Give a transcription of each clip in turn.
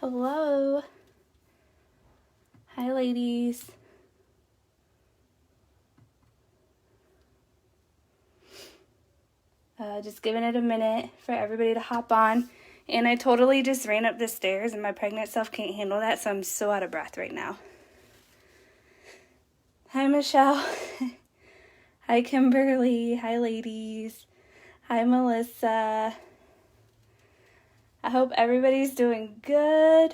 Hello. Hi, ladies. Just giving it a minute for everybody to hop on. And I totally just ran up the stairs and my pregnant self can't handle that, so I'm so out of breath right now. Hi, Michelle. Hi, Kimberly. Hi, ladies. Hi, Melissa. I hope everybody's doing good.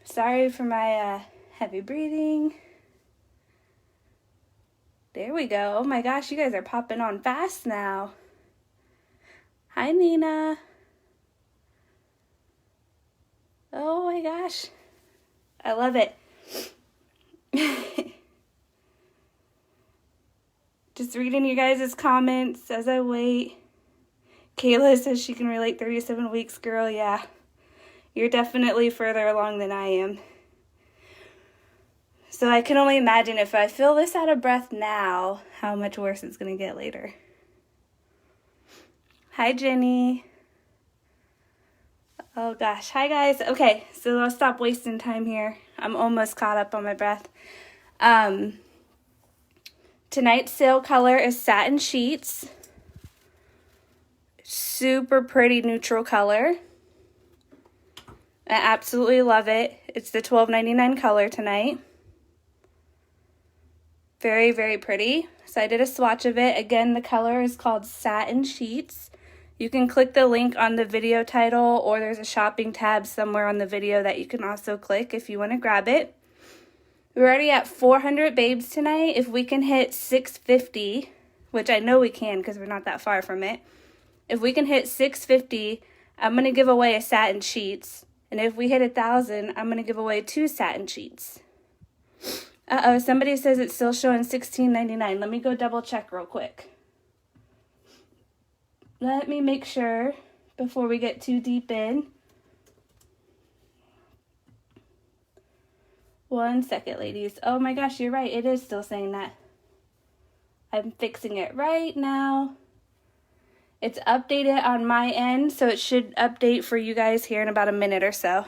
Sorry for my heavy breathing. There we go. Oh my gosh, you guys are popping on fast now. Hi, Nina. Oh my gosh. I love it. Just reading you guys' comments as I wait. Kayla says she can relate 37 weeks, girl. Yeah. You're definitely further along than I am. So I can only imagine if I feel this out of breath now, how much worse it's going to get later. Hi, Jenny. Oh, gosh. Hi, guys. Okay, so I'll stop wasting time here. I'm almost caught up on my breath. Tonight's sale color is Satin Sheets. Super pretty neutral color. I absolutely love it. It's the $12.99 color tonight. Very, very pretty. So I did a swatch of it. Again, the color is called Satin Sheets. You can click the link on the video title, or there's a shopping tab somewhere on the video that you can also click if you want to grab it. We're already at 400 babes tonight. If we can hit 650, which I know we can because we're not that far from it. If we can hit 650, I'm going to give away a Satin Sheets. And if we hit 1,000, I'm going to give away 2 Satin Sheets. Uh-oh, somebody says it's still showing $16.99. Let me go double check real quick. Let me make sure before we get too deep in. 1 second, ladies. Oh my gosh, you're right. It is still saying that. I'm fixing it right now. It's updated on my end, so it should update for you guys here in about a minute or so.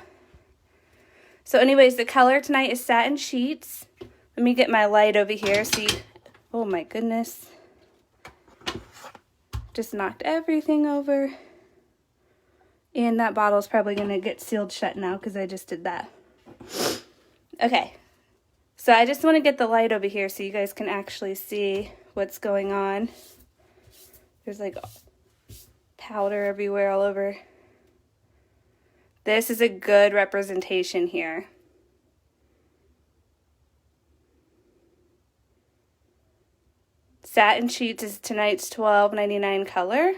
So anyways, the color tonight is Satin Sheets. Let me get my light over here. See, oh my goodness. Just knocked everything over. And that bottle's probably going to get sealed shut now because I just did that. Okay. So I just want to get the light over here so you guys can actually see what's going on. There's like powder everywhere all over. This is a good representation here. Satin Sheets is tonight's $12.99 color.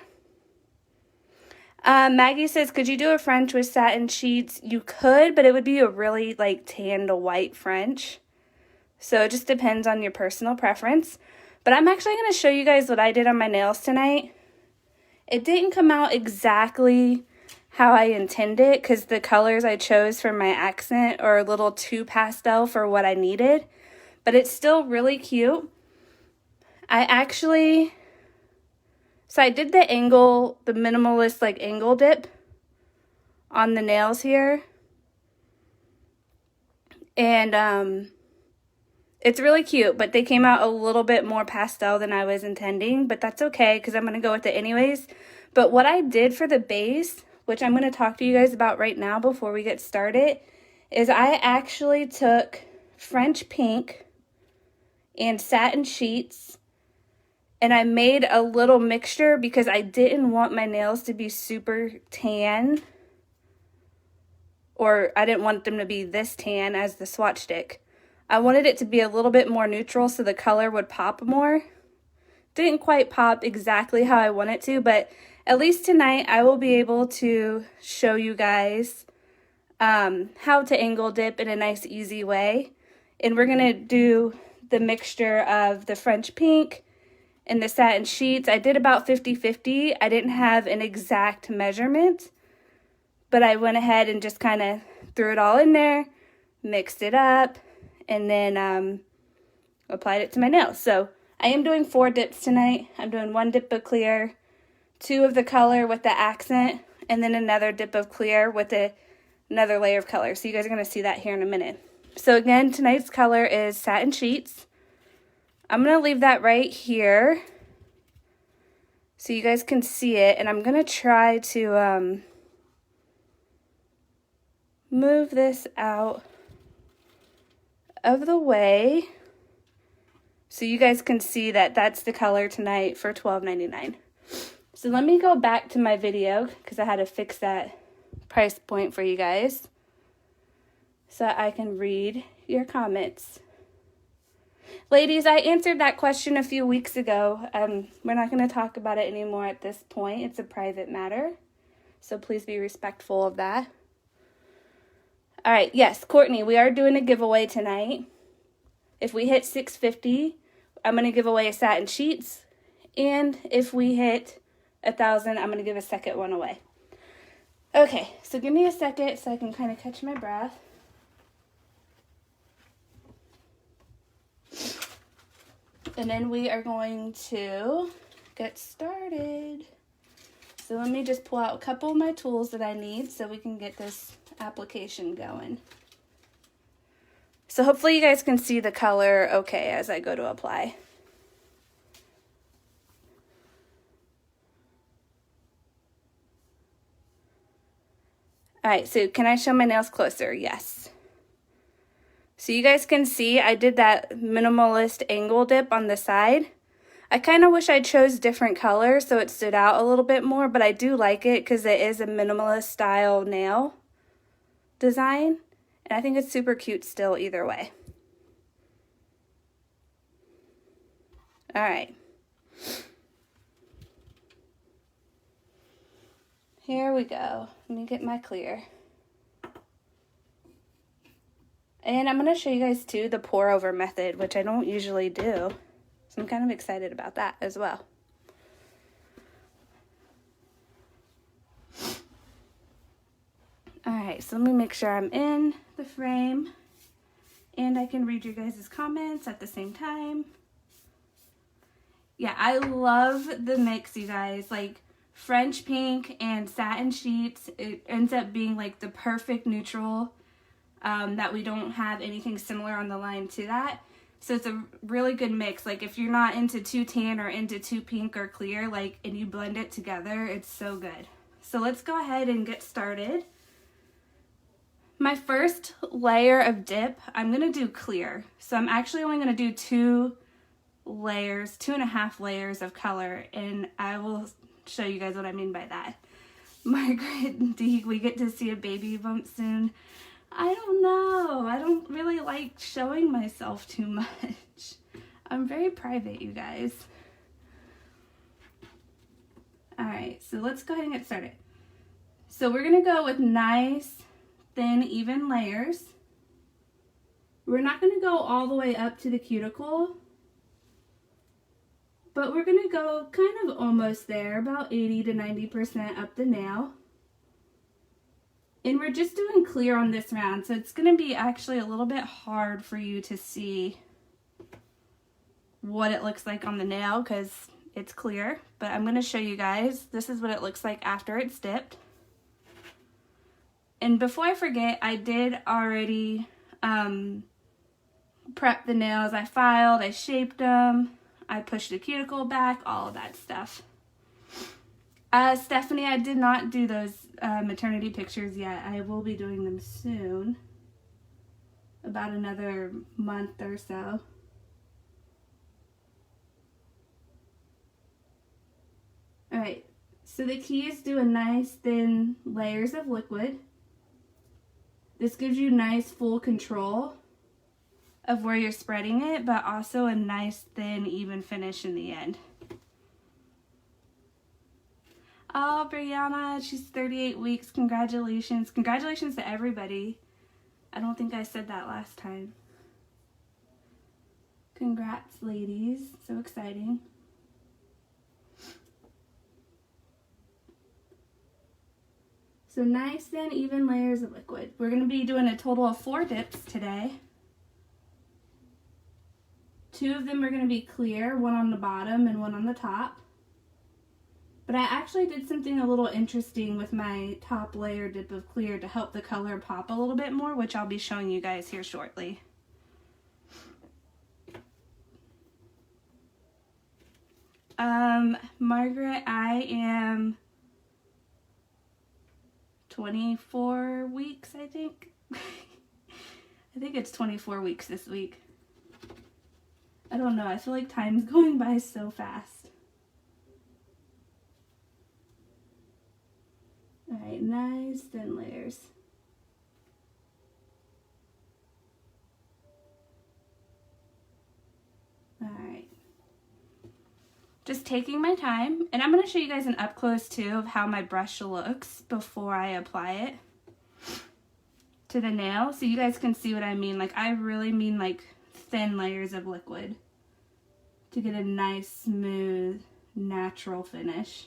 Maggie says, could you do a French with Satin Sheets? You could, but it would be a really like tan to white French. So it just depends on your personal preference. But I'm actually going to show you guys what I did on my nails tonight. It didn't come out exactly how I intended because the colors I chose for my accent are a little too pastel for what I needed. But it's still really cute. So I did the angle, the minimalist like angle dip on the nails here. And it's really cute, but they came out a little bit more pastel than I was intending, but that's okay because I'm going to go with it anyways. But what I did for the base, which I'm going to talk to you guys about right now before we get started, is I actually took French pink and Satin Sheets, and I made a little mixture because I didn't want my nails to be super tan, or I didn't want them to be this tan as the swatch stick. I wanted it to be a little bit more neutral so the color would pop more. Didn't quite pop exactly how I want it to, but at least tonight I will be able to show you guys how to angle dip in a nice easy way. And we're going to do the mixture of the French pink and the Satin Sheets. I did about 50-50. I didn't have an exact measurement, but I went ahead and just kind of threw it all in there, mixed it up, and then applied it to my nails. So I am doing 4 dips tonight. I'm doing 1 dip of clear, 2 of the color with the accent, and then another dip of clear with another layer of color. So you guys are going to see that here in a minute. So again, tonight's color is Satin Sheets. I'm going to leave that right here so you guys can see it, and I'm going to try to move this out of the way so you guys can see that that's the color tonight for $12.99. So let me go back to my video because I had to fix that price point for you guys so I can read your comments. Ladies, I answered that question a few weeks ago. We're not going to talk about it anymore at this point. It's a private matter, so please be respectful of that. All right, yes, Courtney, we are doing a giveaway tonight. If we hit 650, I'm going to give away a Satin Sheets, and if we hit 1,000, I'm going to give a second one away. Okay, so give me a second so I can kind of catch my breath. And then we are going to get started. So let me just pull out a couple of my tools that I need so we can get this application going. So hopefully you guys can see the color okay as I go to apply. All right, so can I show my nails closer? Yes. So you guys can see I did that minimalist angle dip on the side. I kind of wish I chose different colors so it stood out a little bit more, but I do like it because it is a minimalist style nail design. And I think it's super cute still either way. All right. Here we go. Let me get my clear. And I'm going to show you guys too the pour over method, which I don't usually do. So I'm kind of excited about that as well. All right, so let me make sure I'm in the frame and I can read your guys' comments at the same time. Yeah, I love the mix, you guys. Like French pink and Satin Sheets, it ends up being like the perfect neutral. That we don't have anything similar on the line to that. So it's a really good mix. Like if you're not into too tan or into too pink or clear, like, and you blend it together, it's so good. So let's go ahead and get started. My first layer of dip, I'm going to do clear. So I'm actually only going to do 2 layers, 2.5 layers of color, and I will show you guys what I mean by that. Margaret D, we get to see a baby bump soon. I don't know. I don't really like showing myself too much. I'm very private, you guys. All right, so let's go ahead and get started. So we're going to go with nice, thin, even layers. We're not going to go all the way up to the cuticle, but we're going to go kind of almost there, about 80 to 90% up the nail. And we're just doing clear on this round, so it's going to be actually a little bit hard for you to see what it looks like on the nail because it's clear. But I'm going to show you guys. This is what it looks like after it's dipped. And before I forget, I did already prep the nails. I filed, I shaped them, I pushed the cuticle back, all of that stuff. Stephanie, I did not do those maternity pictures yet. I will be doing them soon, about another month or so. All right, so the key is doing nice thin layers of liquid. This gives you nice full control of where you're spreading it, but also a nice thin even finish in the end. Oh, Brianna, she's 38 weeks. Congratulations. Congratulations to everybody. I don't think I said that last time. Congrats, ladies. So exciting. So nice, thin, even layers of liquid. We're going to be doing a total of 4 dips today. 2 of them are going to be clear, one on the bottom and one on the top. But I actually did something a little interesting with my top layer dip of clear to help the color pop a little bit more, which I'll be showing you guys here shortly. Margaret, I am 24 weeks, I think. I think it's 24 weeks this week. I don't know, I feel like time's going by so fast. Alright, nice thin layers. Alright. Just taking my time, and I'm going to show you guys an up close too of how my brush looks before I apply it to the nail, so you guys can see what I mean. Like, I really mean like thin layers of liquid to get a nice, smooth, natural finish.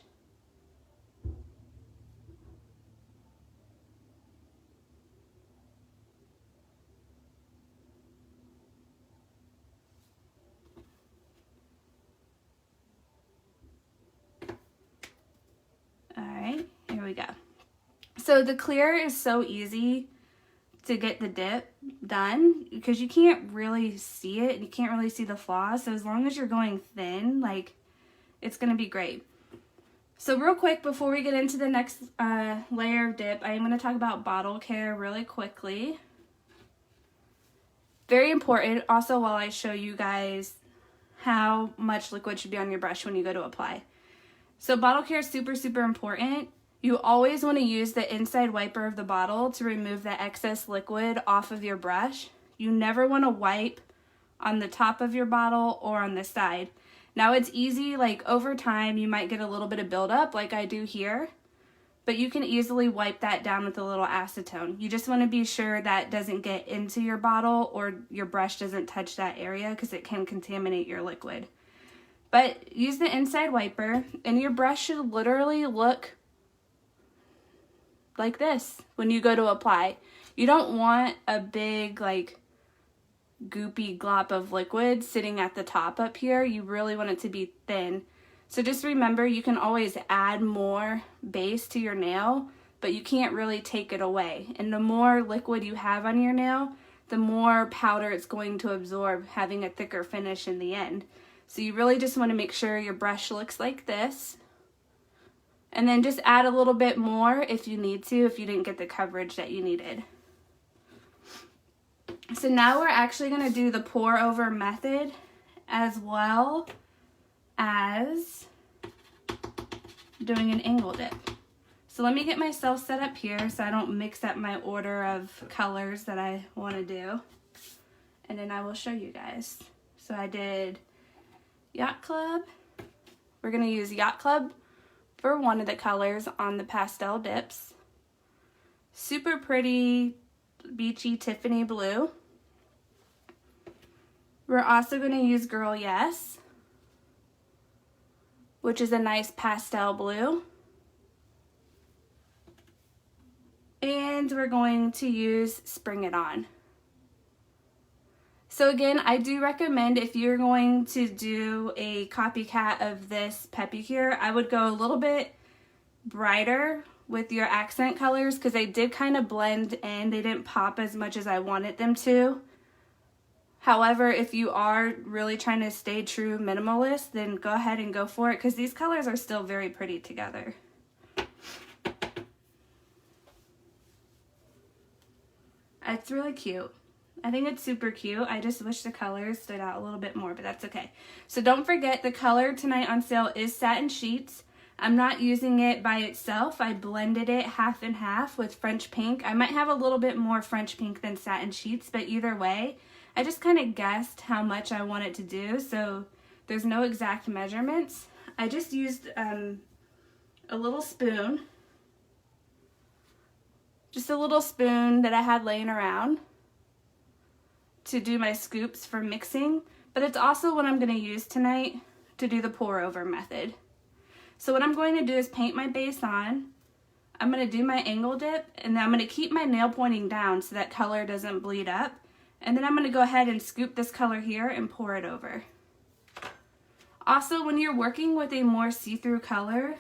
Alright, here we go. So the clear is so easy to get the dip done because you can't really see it and you can't really see the flaws. So as long as you're going thin, like, it's going to be great. So real quick, before we get into the next layer of dip, I am going to talk about bottle care really quickly. Very important also while I show you guys how much liquid should be on your brush when you go to apply. So bottle care is super, super important. You always want to use the inside wiper of the bottle to remove the excess liquid off of your brush. You never want to wipe on the top of your bottle or on the side. Now it's easy, like over time you might get a little bit of buildup like I do here, but you can easily wipe that down with a little acetone. You just want to be sure that doesn't get into your bottle or your brush doesn't touch that area because it can contaminate your liquid. But use the inside wiper, and your brush should literally look like this when you go to apply. You don't want a big, like, goopy glop of liquid sitting at the top up here. You really want it to be thin. So just remember, you can always add more base to your nail, but you can't really take it away. And the more liquid you have on your nail, the more powder it's going to absorb, having a thicker finish in the end. So you really just want to make sure your brush looks like this. And then just add a little bit more if you need to, if you didn't get the coverage that you needed. So now we're actually going to do the pour over method as well as doing an angle dip. So let me get myself set up here so I don't mix up my order of colors that I want to do. And then I will show you guys. So I did Yacht Club. We're going to use Yacht Club for one of the colors on the pastel dips. Super pretty beachy Tiffany blue. We're also going to use Girl Yes, which is a nice pastel blue. And we're going to use Spring It On. So again, I do recommend if you're going to do a copycat of this Peppi here, I would go a little bit brighter with your accent colors because they did kind of blend in. They didn't pop as much as I wanted them to. However, if you are really trying to stay true minimalist, then go ahead and go for it because these colors are still very pretty together. It's really cute. I think it's super cute. I just wish the colors stood out a little bit more, but that's okay. So don't forget, the color tonight on sale is Satin Sheets. I'm not using it by itself. I blended it half and half with French Pink. I might have a little bit more French Pink than Satin Sheets, but either way, I just kind of guessed how much I want it to do, so there's no exact measurements. I just used a little spoon, just a little spoon that I had laying around to do my scoops for mixing, but it's also what I'm going to use tonight to do the pour over method. So what I'm going to do is paint my base on. I'm going to do my angle dip, and then I'm going to keep my nail pointing down so that color doesn't bleed up. And then I'm going to go ahead and scoop this color here and pour it over. Also, when you're working with a more see-through color,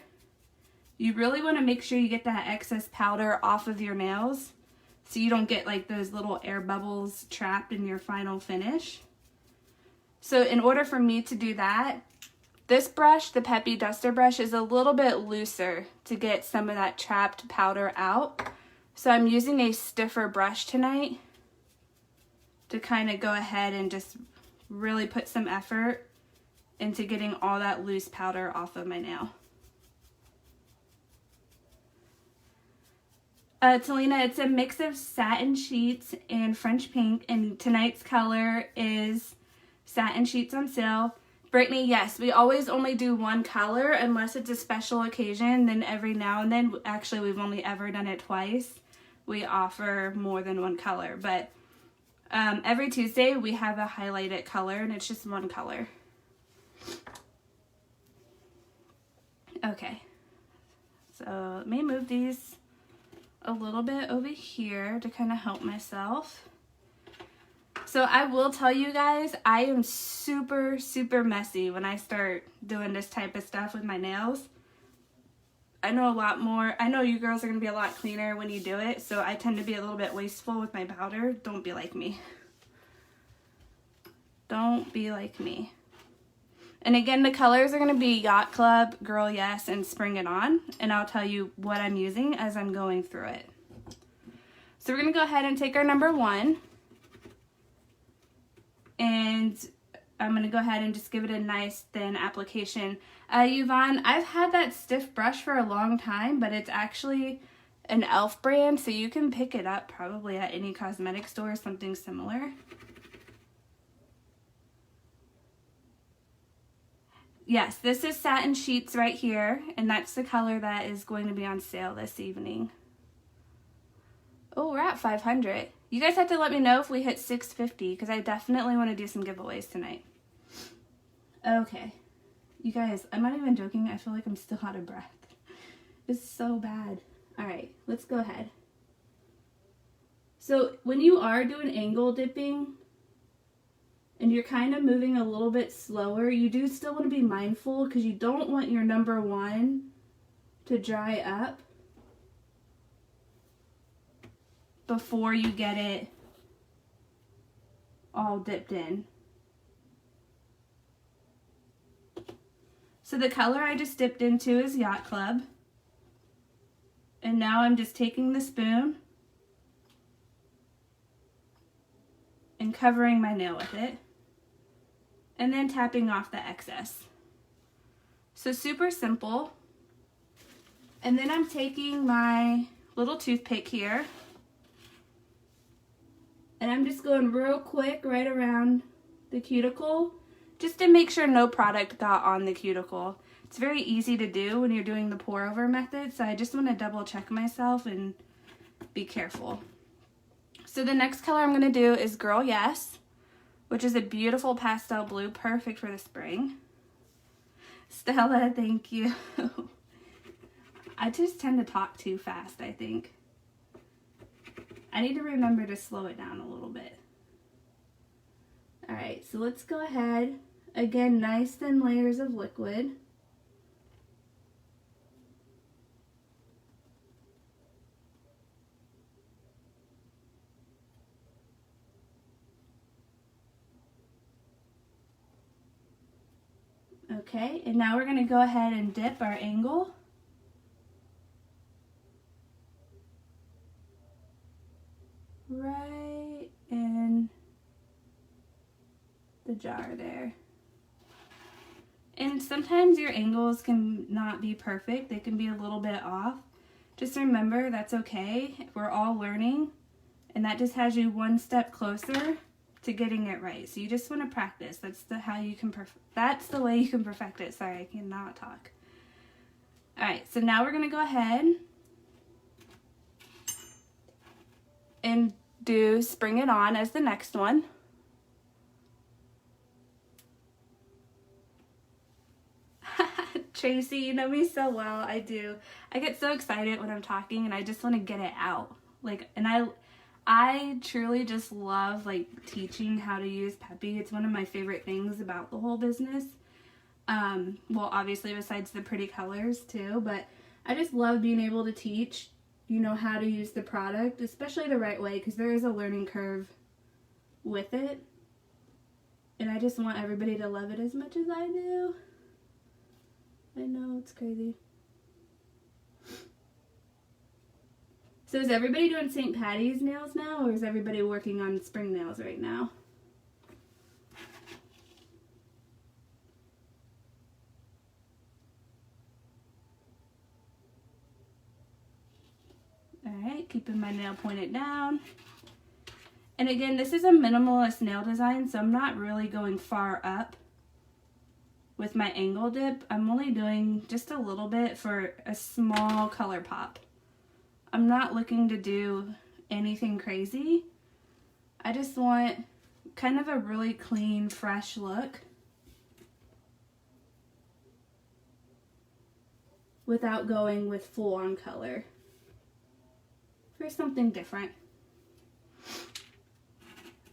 You really want to make sure you get that excess powder off of your nails so you don't get like those little air bubbles trapped in your final finish. So in order for me to do that, this brush, the Peppi Duster brush, is a little bit looser to get some of that trapped powder out. So I'm using a stiffer brush tonight to kind of go ahead and just really put some effort into getting all that loose powder off of my nail. Talina, it's a mix of satin sheets and French pink, and tonight's color is satin sheets on sale. Brittany, yes, we always only do one color unless it's a special occasion. Then every now and then, actually we've only ever done it twice, we offer more than one color. But every Tuesday we have a highlighted color, and it's just one color. Okay, so let me move these a little bit over here to kind of help myself. So I will tell you guys, I am super, super messy when I start doing this type of stuff with my nails. I know a lot more. I know you girls are going to be a lot cleaner when you do it, so I tend to be a little bit wasteful with my powder. Don't be like me. Don't be like me. And again, the colors are going to be Yacht Club, Girl Yes, and Spring It On. And I'll tell you what I'm using as I'm going through it. So we're going to go ahead and take our number 1. And I'm going to go ahead and just give it a nice thin application. Yvonne, I've had that stiff brush for a long time, but it's actually an e.l.f. brand. So you can pick it up probably at any cosmetic store or something similar. Yes, this is Satin Sheets right here, and that's the color that is going to be on sale this evening. Oh, we're at 500. You guys have to let me know if we hit 650, because I definitely want to do some giveaways tonight. Okay. You guys, I'm not even joking. I feel like I'm still out of breath. It's so bad. All right, let's go ahead. So when you are doing angle dipping, and you're kind of moving a little bit slower, you do still want to be mindful because you don't want your number 1 to dry up before you get it all dipped in. So the color I just dipped into is Yacht Club. And now I'm just taking the spoon and covering my nail with it, and then tapping off the excess. So super simple. And then I'm taking my little toothpick here, and I'm just going real quick right around the cuticle, just to make sure no product got on the cuticle. It's very easy to do when you're doing the pour over method, so I just want to double check myself and be careful. So the next color I'm going to do is Girl Yes, which is a beautiful pastel blue, perfect for the spring. Stella, thank you. I just tend to talk too fast, I think. I need to remember to slow it down a little bit. All right, so let's go ahead. Again, nice thin layers of liquid. Okay, and now we're going to go ahead and dip our angle. Right in the jar there. And sometimes your angles can not be perfect. They can be a little bit off. Just remember that's okay. We're all learning, and that just has you one step closer to getting it right. So you just want to practice. That's the way you can perfect it. Sorry, I cannot talk. All right, so now we're going to go ahead and do Spring It On as the next one. Tracy, you know me so well. I do. I get so excited when I'm talking, and I just want to get it out. I truly just love teaching how to use Peppi. It's one of my favorite things about the whole business. Well, obviously besides the pretty colors too, but I just love being able to teach, you know, how to use the product, especially the right way, because there is a learning curve with it. And I just want everybody to love it as much as I do. I know, it's crazy. So is everybody doing St. Patty's nails now, or is everybody working on spring nails right now? Alright, keeping my nail pointed down. And again, this is a minimalist nail design, so I'm not really going far up with my angle dip. I'm only doing just a little bit for a small color pop. I'm not looking to do anything crazy. I just want kind of a really clean, fresh look without going with full-on color for something different.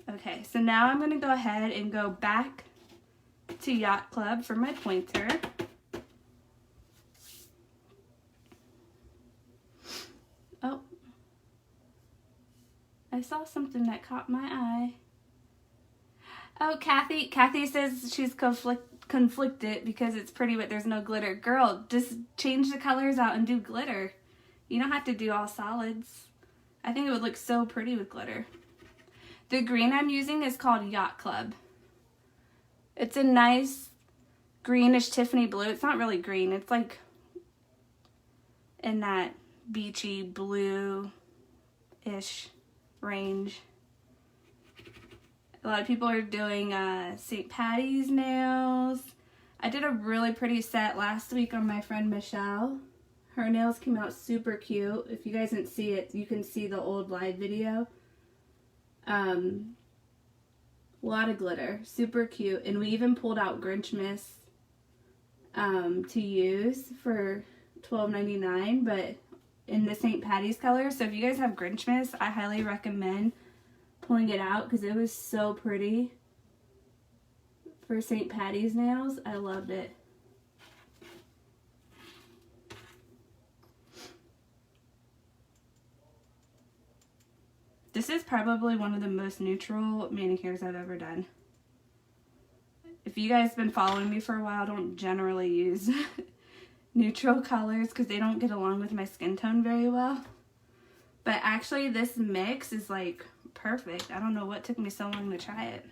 Okay, so now I'm going to go ahead and go back to Yacht Club for my pointer. Oh, I saw something that caught my eye. Oh, Kathy says she's conflicted because it's pretty but there's no glitter. Girl, just change the colors out and do glitter. You don't have to do all solids. I think it would look so pretty with glitter. The green I'm using is called Yacht Club. It's a nice greenish Tiffany blue. It's not really green. It's like in that beachy blue-ish range. A lot of people are doing St. Patty's nails. I did a really pretty set last week on my friend Michelle. Her nails came out super cute. If you guys didn't see it, you can see the old live video. A lot of glitter, super cute, and we even pulled out Grinch Mist to use for $12.99, but in the St. Patty's color. So if you guys have Grinch Mist, I highly recommend pulling it out because it was so pretty for St. Patty's nails. I loved it. This is probably one of the most neutral manicures I've ever done. If you guys have been following me for a while, I don't generally use neutral colors because they don't get along with my skin tone very well. But actually this mix is like perfect. I don't know what took me so long to try it.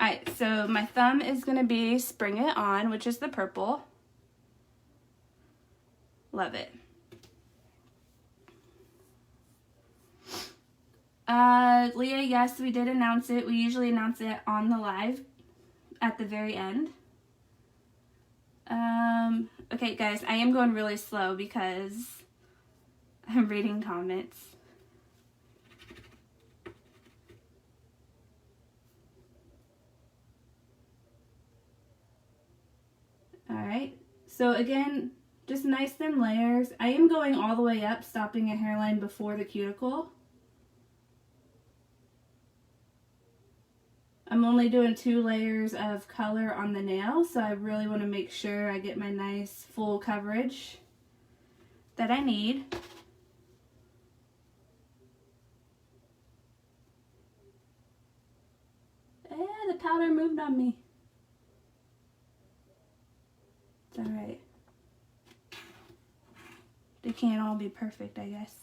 Alright, so my thumb is going to be Spring It On, which is the purple. Love it. Leah, yes, we did announce it. We usually announce it on the live at the very end. Okay, guys, I am going really slow because I'm reading comments. Alright, so again, just nice thin layers. I am going all the way up, stopping a hairline before the cuticle. I'm only doing 2 layers of color on the nail, so I really want to make sure I get my nice full coverage that I need. The powder moved on me. It's alright. They can't all be perfect, I guess.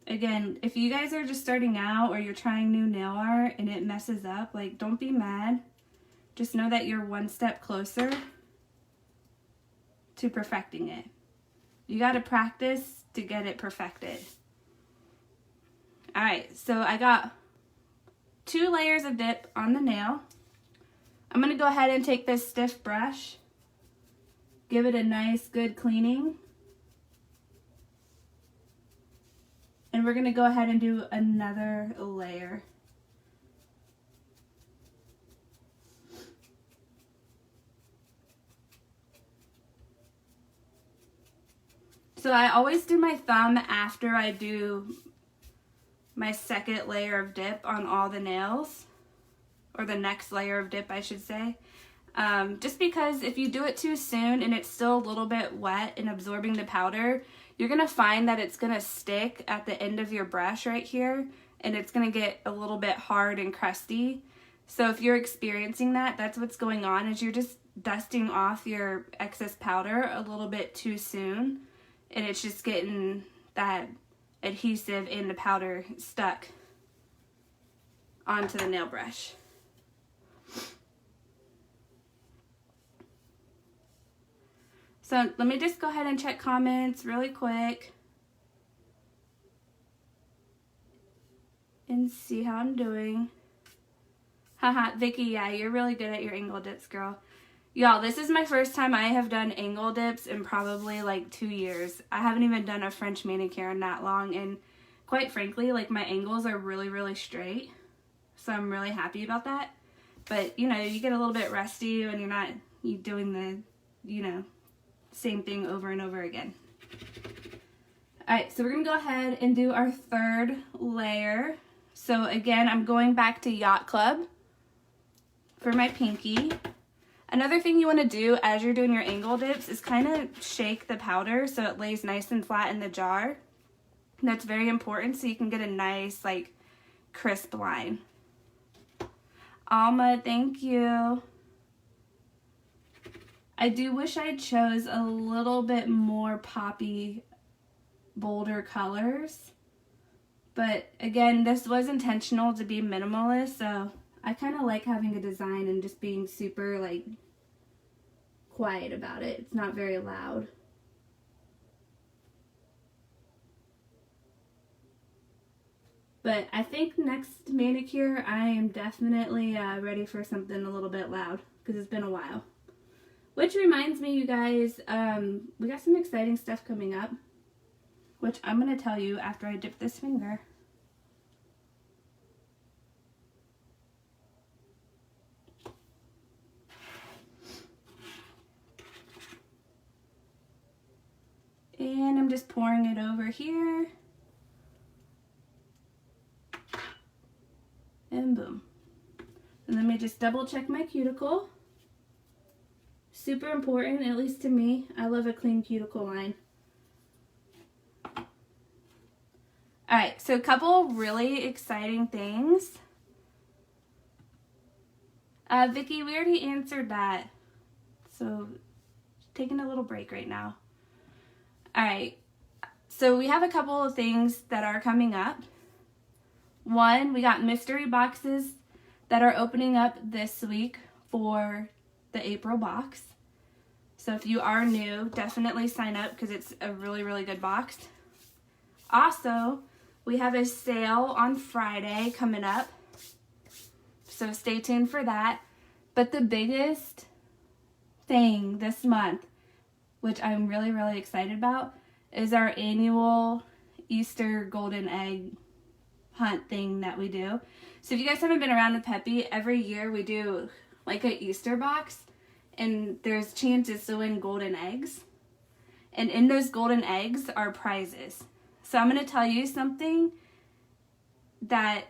Again, if you guys are just starting out or you're trying new nail art and it messes up, like, don't be mad. Just know that you're one step closer to perfecting it. You gotta practice to get it perfected. Alright, so I got 2 layers of dip on the nail. I'm gonna go ahead and take this stiff brush, give it a nice good cleaning. And we're going to go ahead and do another layer. So I always do my thumb after I do my second layer of dip on all the nails. Or the next layer of dip, I should say. Just because if you do it too soon and it's still a little bit wet and absorbing the powder, you're going to find that it's going to stick at the end of your brush right here, and it's going to get a little bit hard and crusty. So if you're experiencing that, that's what's going on, is you're just dusting off your excess powder a little bit too soon, and it's just getting that adhesive in the powder stuck onto the nail brush. So let me just go ahead and check comments really quick and see how I'm doing. Haha, Vicky, yeah, you're really good at your angle dips, girl. Y'all, this is my first time I have done angle dips in probably like 2 years. I haven't even done a French manicure in that long, and quite frankly, like, my angles are really, really straight. So I'm really happy about that. But, you know, you get a little bit rusty when you're doing the, you know, same thing over and over again. Alright, so we're going to go ahead and do our third layer. So again, I'm going back to Yacht Club for my pinky. Another thing you want to do as you're doing your angle dips is kind of shake the powder so it lays nice and flat in the jar. That's very important so you can get a nice, like, crisp line. Alma, thank you. I do wish I chose a little bit more poppy, bolder colors. But again, this was intentional to be minimalist, so I kind of like having a design and just being super, like, quiet about it. It's not very loud. But I think next manicure I am definitely ready for something a little bit loud, because it's been a while. Which reminds me, you guys, we got some exciting stuff coming up, which I'm going to tell you after I dip this finger. And I'm just pouring it over here. And boom. And let me just double check my cuticle. Super important, at least to me. I love a clean cuticle line. Alright, so a couple really exciting things. Vicky, we already answered that. So, taking a little break right now. Alright, so we have a couple of things that are coming up. One, we got mystery boxes that are opening up this week for the April box. So if you are new, definitely sign up because it's a really, really good box. Also, we have a sale on Friday coming up. So stay tuned for that. But the biggest thing this month, which I'm really, really excited about, is our annual Easter golden egg hunt thing that we do. So if you guys haven't been around with Peppi, every year we do like an Easter box, and there's chances to win golden eggs. And in those golden eggs are prizes. So I'm going to tell you something that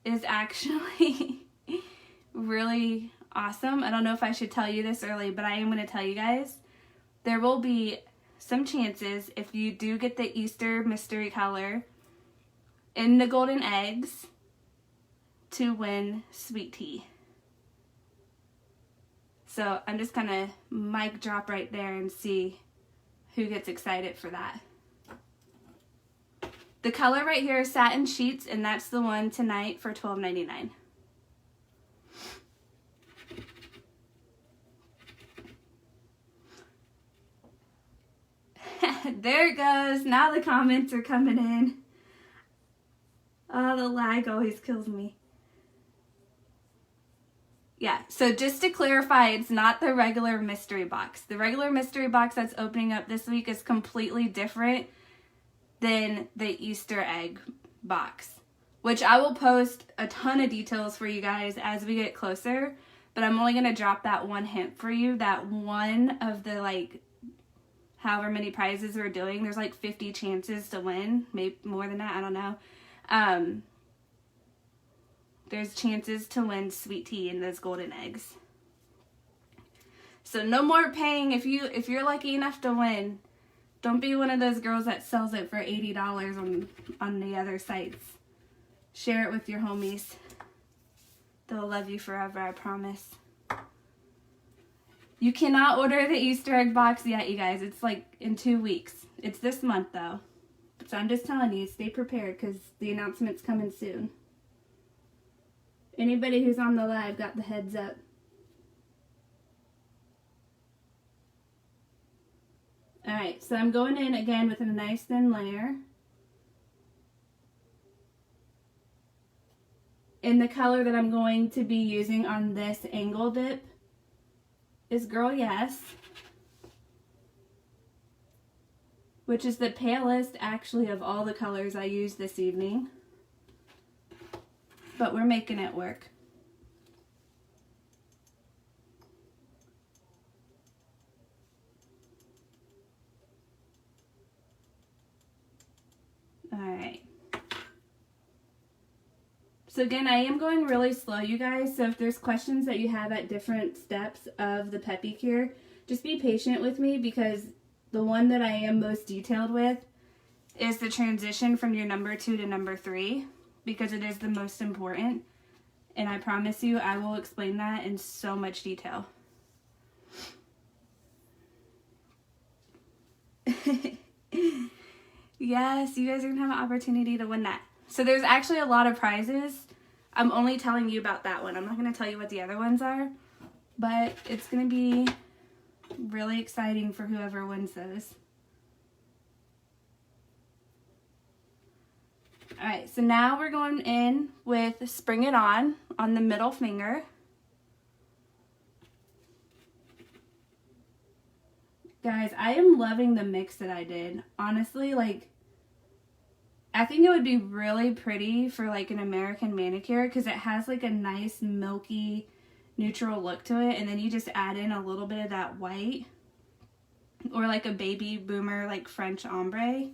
is actually really awesome. I don't know if I should tell you this early, but I am going to tell you guys. There will be some chances, if you do get the Easter mystery color in the golden eggs, to win sweet tea. So I'm just gonna mic drop right there and see who gets excited for that. The color right here is Satin Sheets, and that's the one tonight for $12.99. There it goes. Now the comments are coming in. Oh, the lag always kills me. Yeah, so just to clarify, it's not the regular mystery box. The regular mystery box that's opening up this week is completely different than the Easter egg box, which I will post a ton of details for you guys as we get closer, but I'm only going to drop that one hint for you, that one of the, like, however many prizes we're doing, there's like 50 chances to win, maybe more than that, I don't know. There's chances to win sweet tea in those golden eggs. So no more paying. If you're lucky enough to win, don't be one of those girls that sells it for $80 on the other sites. Share it with your homies. They'll love you forever, I promise. You cannot order the Easter egg box yet, you guys. It's like in 2 weeks. It's this month, though. So I'm just telling you, stay prepared because the announcement's coming soon. Anybody who's on the live got the heads up. Alright, so I'm going in again with a nice thin layer. And the color that I'm going to be using on this angle dip is Girl Yes, which is the palest actually of all the colors I used this evening. But we're making it work. Alright. So again, I am going really slow, you guys, so if there's questions that you have at different steps of the Peppi cure, just be patient with me because the one that I am most detailed with is the transition from your number 2 to number 3 because it is the most important, and I promise you I will explain that in so much detail. Yes, you guys are going to have an opportunity to win that. So there's actually a lot of prizes. I'm only telling you about that one. I'm not going to tell you what the other ones are. But it's going to be really exciting for whoever wins those. Alright, so now we're going in with Spring It On the middle finger. Guys, I am loving the mix that I did. Honestly, like, I think it would be really pretty for like an American manicure because it has like a nice milky neutral look to it, and then you just add in a little bit of that white or like a baby boomer like French ombre.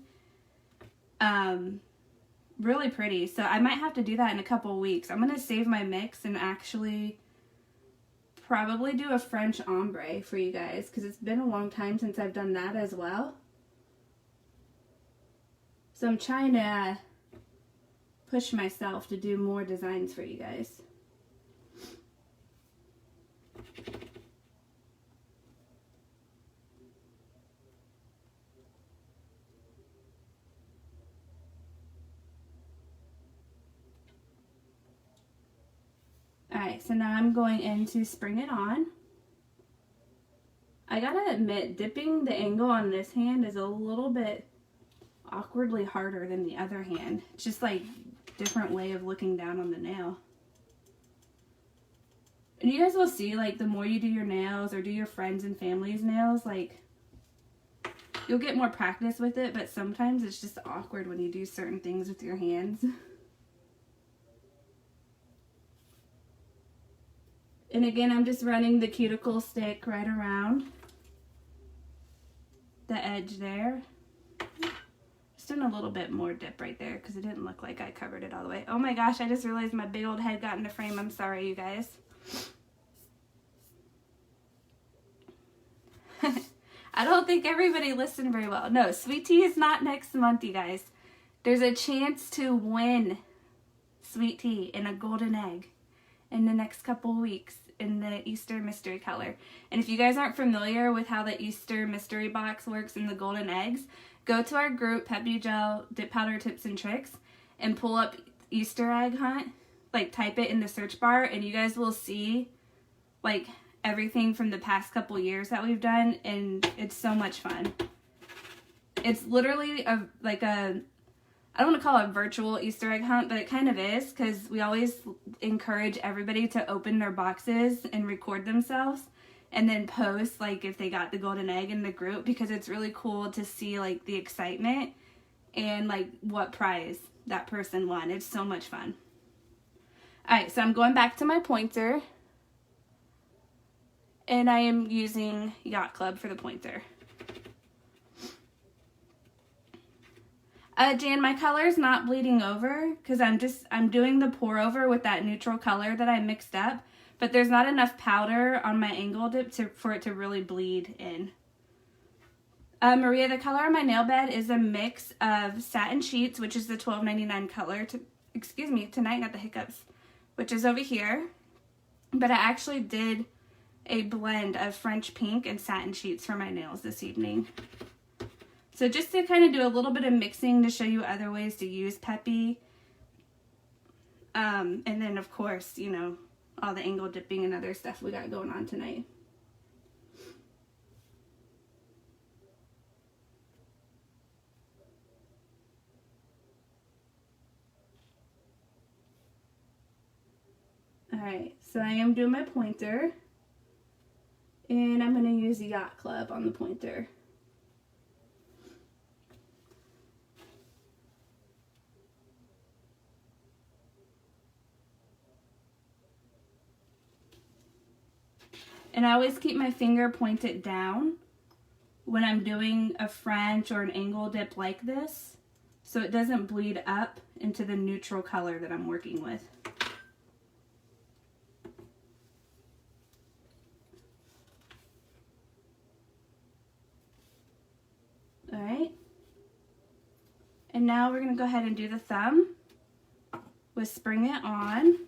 Really pretty. So I might have to do that in a couple weeks. I'm going to save my mix and actually probably do a French ombre for you guys because it's been a long time since I've done that as well. So I'm trying to push myself to do more designs for you guys. Alright, so now I'm going into Spring It On. I gotta admit, dipping the angle on this hand is a little bit awkwardly harder than the other hand. It's just like different way of looking down on the nail. And you guys will see, like, the more you do your nails or do your friends and family's nails, like, you'll get more practice with it, but sometimes it's just awkward when you do certain things with your hands. And again, I'm just running the cuticle stick right around the edge there. Just doing a little bit more dip right there because it didn't look like I covered it all the way. Oh my gosh, I just realized my big old head got in the frame. I'm sorry, you guys. I don't think everybody listened very well. No, Sweet Tea is not next month, you guys. There's a chance to win Sweet Tea in a golden egg in the next couple weeks in the Easter mystery color. And if you guys aren't familiar with how the Easter mystery box works in the golden eggs, go to our group, Peppi Gel Dip Powder Tips and Tricks, and pull up Easter egg hunt. Like, type it in the search bar, and you guys will see, like, everything from the past couple years that we've done, and it's so much fun. It's literally I don't want to call it a virtual Easter egg hunt, but it kind of is, because we always encourage everybody to open their boxes and record themselves and then post, like, if they got the golden egg in the group, because it's really cool to see, like, the excitement and, like, what prize that person won. It's so much fun. Alright, so I'm going back to my pointer, and I am using Yacht Club for the pointer. Jan, my color is not bleeding over because I'm doing the pour over with that neutral color that I mixed up, but there's not enough powder on my angle dip for it to really bleed in. Maria, the color on my nail bed is a mix of Satin Sheets, which is the $12.99 color. Tonight got the hiccups, which is over here. But I actually did a blend of French Pink and Satin Sheets for my nails this evening. So just to kind of do a little bit of mixing to show you other ways to use Peppi. And then, of course, you know, all the angle dipping and other stuff we got going on tonight. Alright, so I am doing my pointer, and I'm going to use Yacht Club on the pointer. And I always keep my finger pointed down when I'm doing a French or an angle dip like this, so it doesn't bleed up into the neutral color that I'm working with. Alright, and now we're going to go ahead and do the thumb with Spring It On.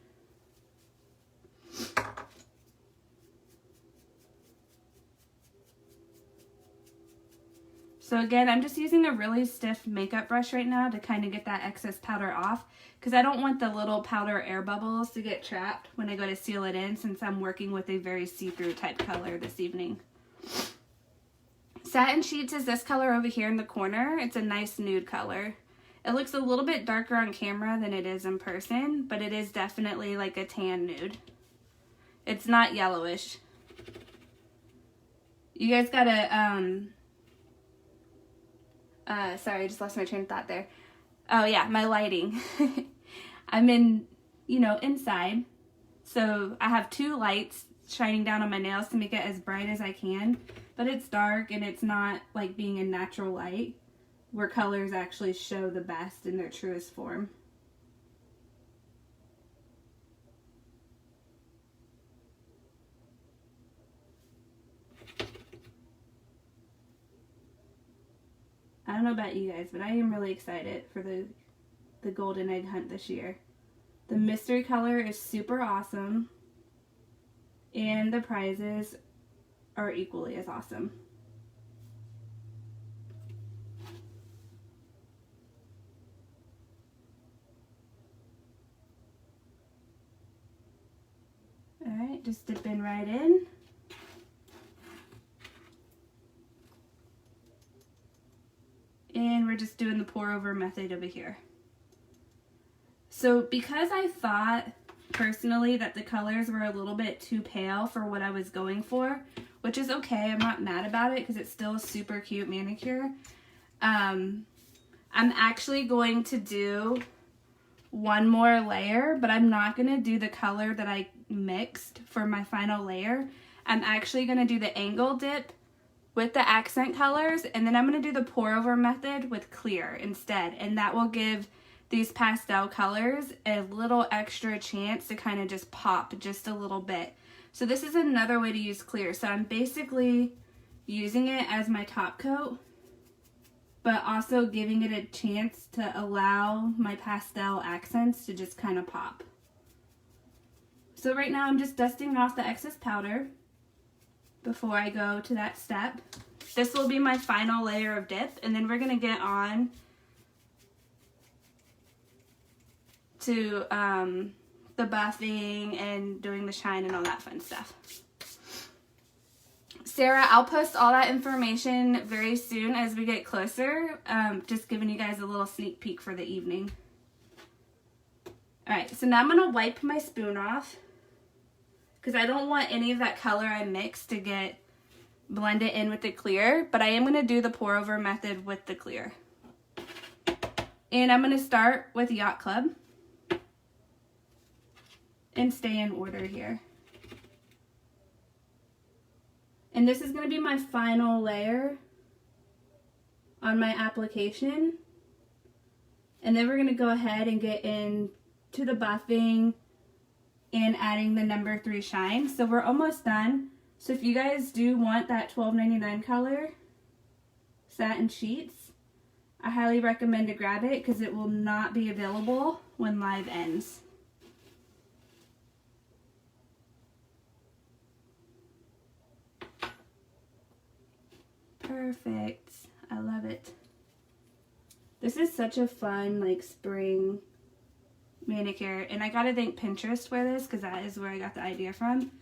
So again, I'm just using a really stiff makeup brush right now to kind of get that excess powder off, because I don't want the little powder air bubbles to get trapped when I go to seal it in, since I'm working with a very see-through type color this evening. Satin Sheets is this color over here in the corner. It's a nice nude color. It looks a little bit darker on camera than it is in person, but it is definitely like a tan nude. It's not yellowish. You guys gotta, sorry, I just lost my train of thought there. Oh yeah, my lighting. I'm in, you know, inside. So I have two lights shining down on my nails to make it as bright as I can. But it's dark, and it's not like being in natural light, where colors actually show the best in their truest form. I don't know about you guys, but I am really excited for the golden egg hunt this year. The mystery color is super awesome, and the prizes are equally as awesome. Alright, just dipping right in. And we're just doing the pour over method over here. So because I thought personally that the colors were a little bit too pale for what I was going for, which is okay, I'm not mad about it because it's still a super cute manicure. I'm actually going to do one more layer, but I'm not going to do the color that I mixed for my final layer. I'm actually going to do the angle dip with the accent colors, and then I'm going to do the pour over method with clear instead, and that will give these pastel colors a little extra chance to kind of just pop just a little bit. So this is another way to use clear. So I'm basically using it as my top coat, but also giving it a chance to allow my pastel accents to just kind of pop. So right now I'm just dusting off the excess powder before I go to that step. This will be my final layer of dip, and then we're going to get on to the buffing and doing the shine and all that fun stuff. Sarah, I'll post all that information very soon as we get closer. Just giving you guys a little sneak peek for the evening. Alright, so now I'm going to wipe my spoon off, because I don't want any of that color I mixed to get blended in with the clear, but I am going to do the pour over method with the clear. And I'm going to start with Yacht Club and stay in order here. And this is going to be my final layer on my application. And then we're going to go ahead and get into the buffing and adding the number 3 shine. So we're almost done. So if you guys do want that $12.99 color, satin sheets, I highly recommend to grab it because it will not be available when live ends. Perfect. I love it. This is such a fun, like, spring manicure, and I gotta thank Pinterest for this because that is where I got the idea from.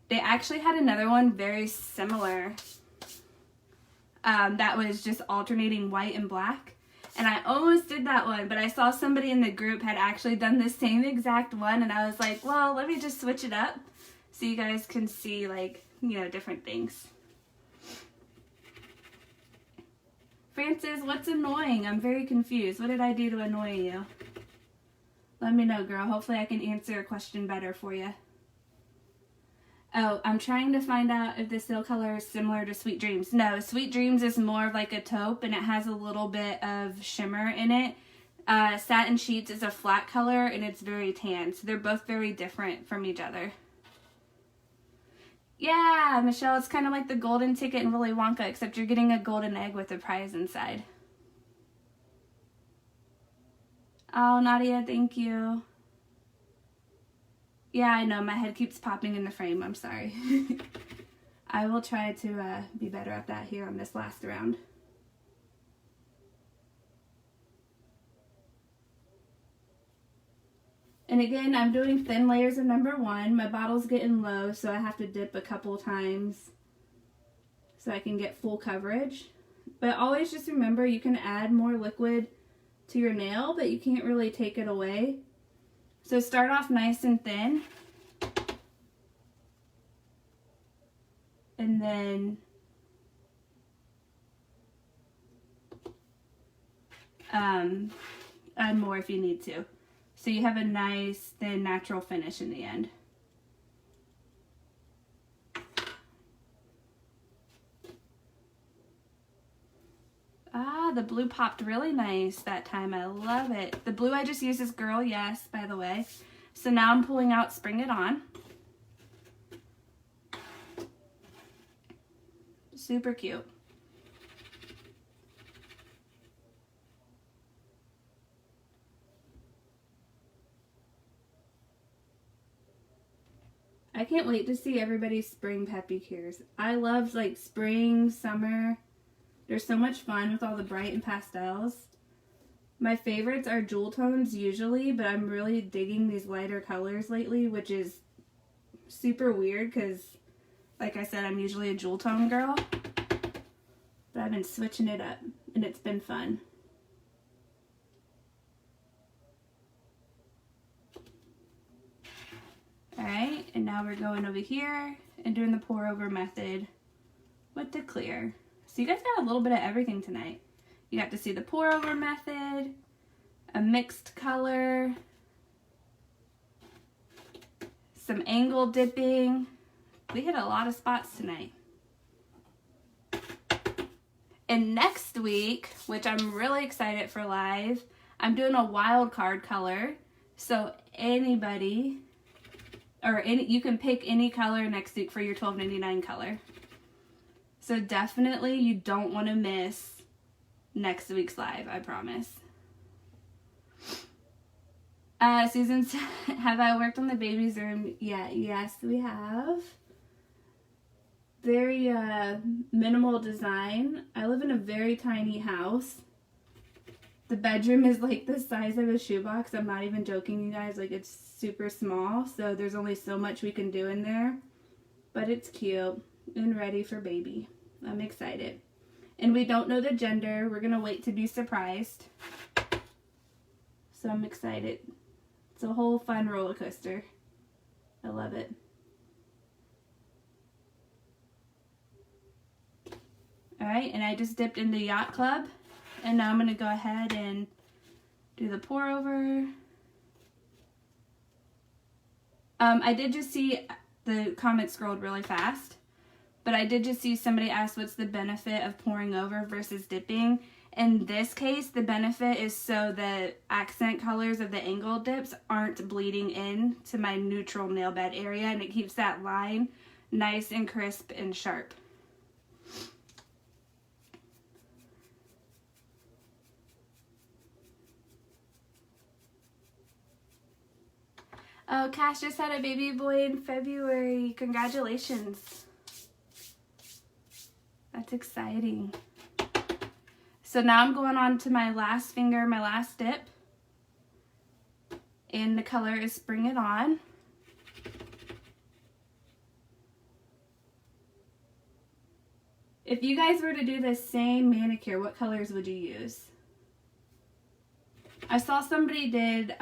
They actually had another one very similar that was just alternating white and black, and I almost did that one, but I saw somebody in the group had actually done the same exact one, and I was like, well, let me just switch it up so you guys can see, like, you know, different things. Francis, what's annoying? I'm very confused. What did I do to annoy you? Let me know, girl. Hopefully I can answer a question better for you. Oh, I'm trying to find out if the seal color is similar to Sweet Dreams. No, Sweet Dreams is more of like a taupe, and it has a little bit of shimmer in it. Satin Sheets is a flat color, and it's very tan. So they're both very different from each other. Yeah, Michelle, it's kind of like the golden ticket in Willy Wonka, except you're getting a golden egg with a prize inside. Oh, Nadia, thank you. Yeah, I know, my head keeps popping in the frame. I'm sorry. I will try to be better at that here on this last round. And again, I'm doing thin layers of number 1. My bottle's getting low, so I have to dip a couple times so I can get full coverage. But always just remember, you can add more liquid to your nail, but you can't really take it away. So start off nice and thin. And then add more if you need to. So you have a nice, thin, natural finish in the end. Ah, the blue popped really nice that time. I love it. The blue I just used is Girl Yes, by the way. So now I'm pulling out Spring It On. Super cute. I can't wait to see everybody's spring Peppi cures. I love like spring, summer. They're so much fun with all the bright and pastels. My favorites are jewel tones usually, but I'm really digging these lighter colors lately, which is super weird because, like I said, I'm usually a jewel tone girl. But I've been switching it up, and it's been fun. Alright, and now we're going over here and doing the pour over method with the clear. So you guys got a little bit of everything tonight. You got to see the pour over method, a mixed color, some angle dipping. We hit a lot of spots tonight. And next week, which I'm really excited for live, I'm doing a wild card color. So anybody, or you can pick any color next week for your $12.99 color. So definitely you don't want to miss next week's live, I promise. Susan said, have I worked on the baby's room yet? Yes, we have. Very minimal design. I live in a very tiny house. The bedroom is like the size of a shoebox. I'm not even joking, you guys. Like, it's super small, so there's only so much we can do in there. But it's cute and ready for baby. I'm excited. And we don't know the gender. We're gonna wait to be surprised. So I'm excited. It's a whole fun roller coaster. I love it. Alright, and I just dipped into Yacht Club. And now I'm going to go ahead and do the pour over. I did just see the comments scrolled really fast. But I did just see somebody ask what's the benefit of pouring over versus dipping. In this case, the benefit is so the accent colors of the angled dips aren't bleeding in to my neutral nail bed area, and it keeps that line nice and crisp and sharp. Oh, Cash just had a baby boy in February. Congratulations. That's exciting. So now I'm going on to my last finger, my last dip. And the color is Bring It On. If you guys were to do the same manicure, what colors would you use? I saw somebody did,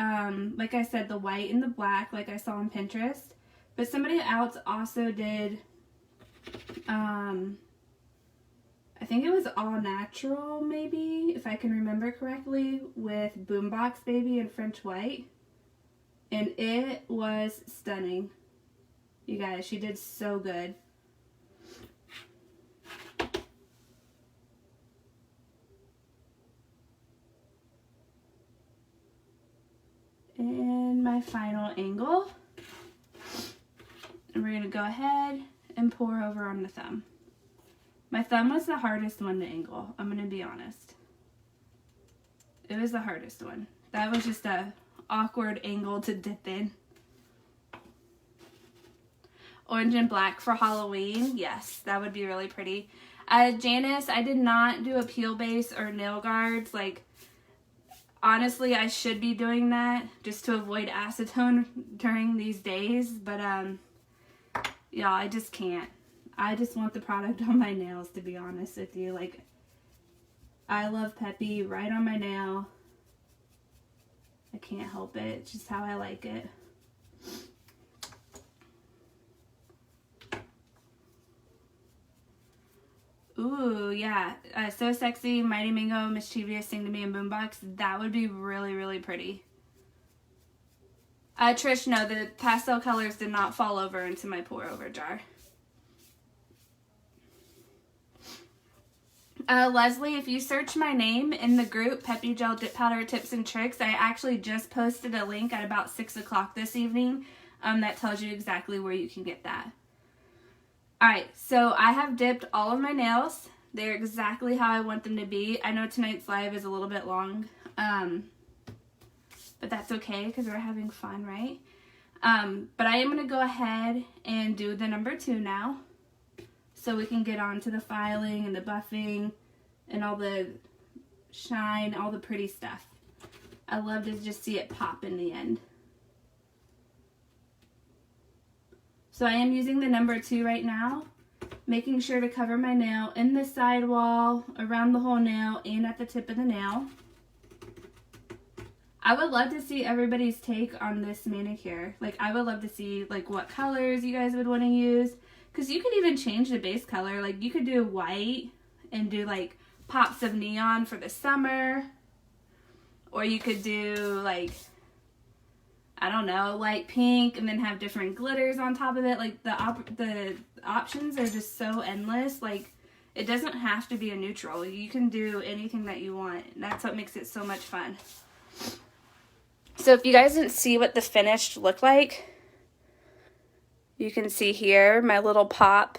like I said, the white and the black, like I saw on Pinterest. But somebody else also did, I think it was all natural, maybe, if I can remember correctly, with Boombox Baby and French White. And it was stunning. You guys, she did so good. And my final angle. And we're going to go ahead and pour over on the thumb. My thumb was the hardest one to angle, I'm going to be honest. It was the hardest one. That was just a awkward angle to dip in. Orange and black for Halloween. Yes, that would be really pretty. Janice, I did not do a peel base or nail guards. Like, honestly, I should be doing that just to avoid acetone during these days. But, yeah, I just can't. I just want the product on my nails, to be honest with you. Like, I love Peppi right on my nail. I can't help it. It's just how I like it. Ooh, yeah. So Sexy, Mighty Mango, Mischievous, Sing to Me, and Boombox. That would be really, really pretty. Trish, no, the pastel colors did not fall over into my pour-over jar. Leslie, if you search my name in the group, Peppi Gel Dip Powder Tips and Tricks, I actually just posted a link at about 6 o'clock this evening that tells you exactly where you can get that. Alright, so I have dipped all of my nails. They're exactly how I want them to be. I know tonight's live is a little bit long, but that's okay because we're having fun, right? But I am going to go ahead and do the number 2 now, so we can get on to the filing and the buffing and all the shine, all the pretty stuff. I love to just see it pop in the end. So I am using the number 2 right now, making sure to cover my nail in the sidewall, around the whole nail, and at the tip of the nail. I would love to see everybody's take on this manicure. Like, I would love to see, like, what colors you guys would want to use. Because you could even change the base color. Like, you could do white and do, like, pops of neon for the summer. Or you could do, like, I don't know, light pink and then have different glitters on top of it. Like, the options are just so endless. Like, it doesn't have to be a neutral. You can do anything that you want. And that's what makes it so much fun. So if you guys didn't see what the finished looked like, you can see here my little pop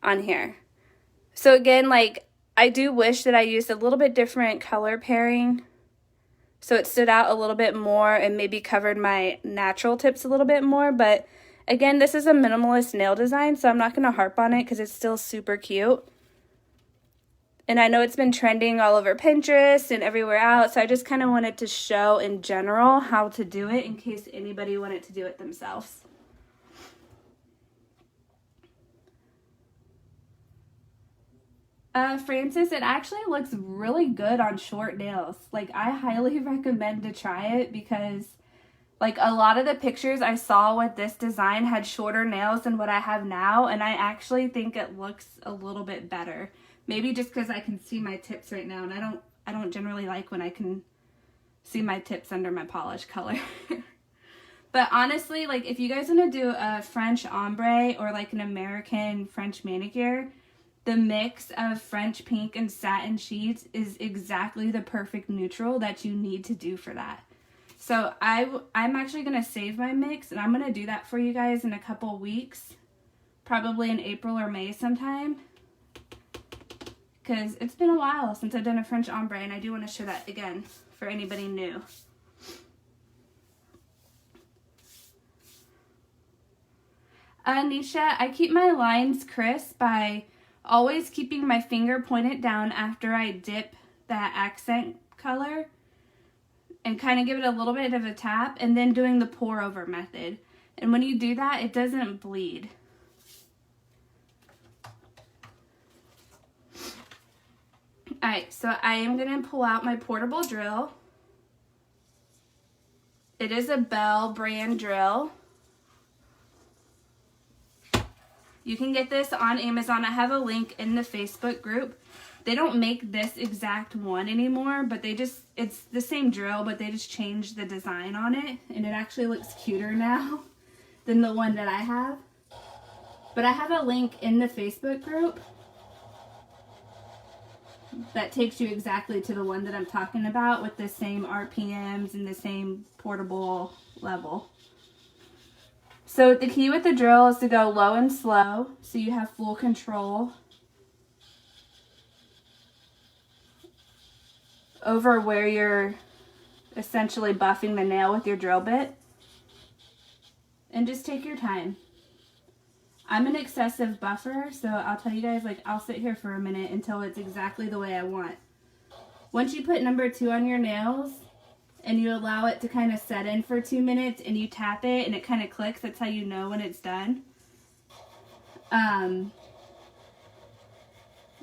on here. So again, like, I do wish that I used a little bit different color pairing so it stood out a little bit more and maybe covered my natural tips a little bit more. But again, this is a minimalist nail design, so I'm not going to harp on it because it's still super cute. And I know it's been trending all over Pinterest and everywhere else, so I just kind of wanted to show in general how to do it in case anybody wanted to do it themselves. Francis, it actually looks really good on short nails. Like, I highly recommend to try it because, like, a lot of the pictures I saw with this design had shorter nails than what I have now, and I actually think it looks a little bit better. Maybe just because I can see my tips right now, and I don't generally like when I can see my tips under my polish color. But honestly, like, if you guys want to do a French ombre or like an American French manicure, the mix of French pink and satin sheets is exactly the perfect neutral that you need to do for that. So I'm actually going to save my mix, and I'm going to do that for you guys in a couple weeks, probably in April or May sometime, because it's been a while since I've done a French ombre, and I do want to show that again for anybody new. Nisha, I keep my lines crisp by always keeping my finger pointed down after I dip that accent color and kind of give it a little bit of a tap, and then doing the pour over method. And when you do that, it doesn't bleed. Alright, so I am going to pull out my portable drill. It is a Bell brand drill. You can get this on Amazon. I have a link in the Facebook group. They don't make this exact one anymore, but it's the same drill, but they just changed the design on it, and it actually looks cuter now than the one that I have. But I have a link in the Facebook group that takes you exactly to the one that I'm talking about, with the same RPMs and the same portable level. So the key with the drill is to go low and slow, so you have full control over where you're essentially buffing the nail with your drill bit. And just take your time. I'm an excessive buffer, so I'll tell you guys, like, I'll sit here for a minute until it's exactly the way I want. Once you put number 2 on your nails, and you allow it to kind of set in for 2 minutes, and you tap it and it kind of clicks, that's how you know when it's done.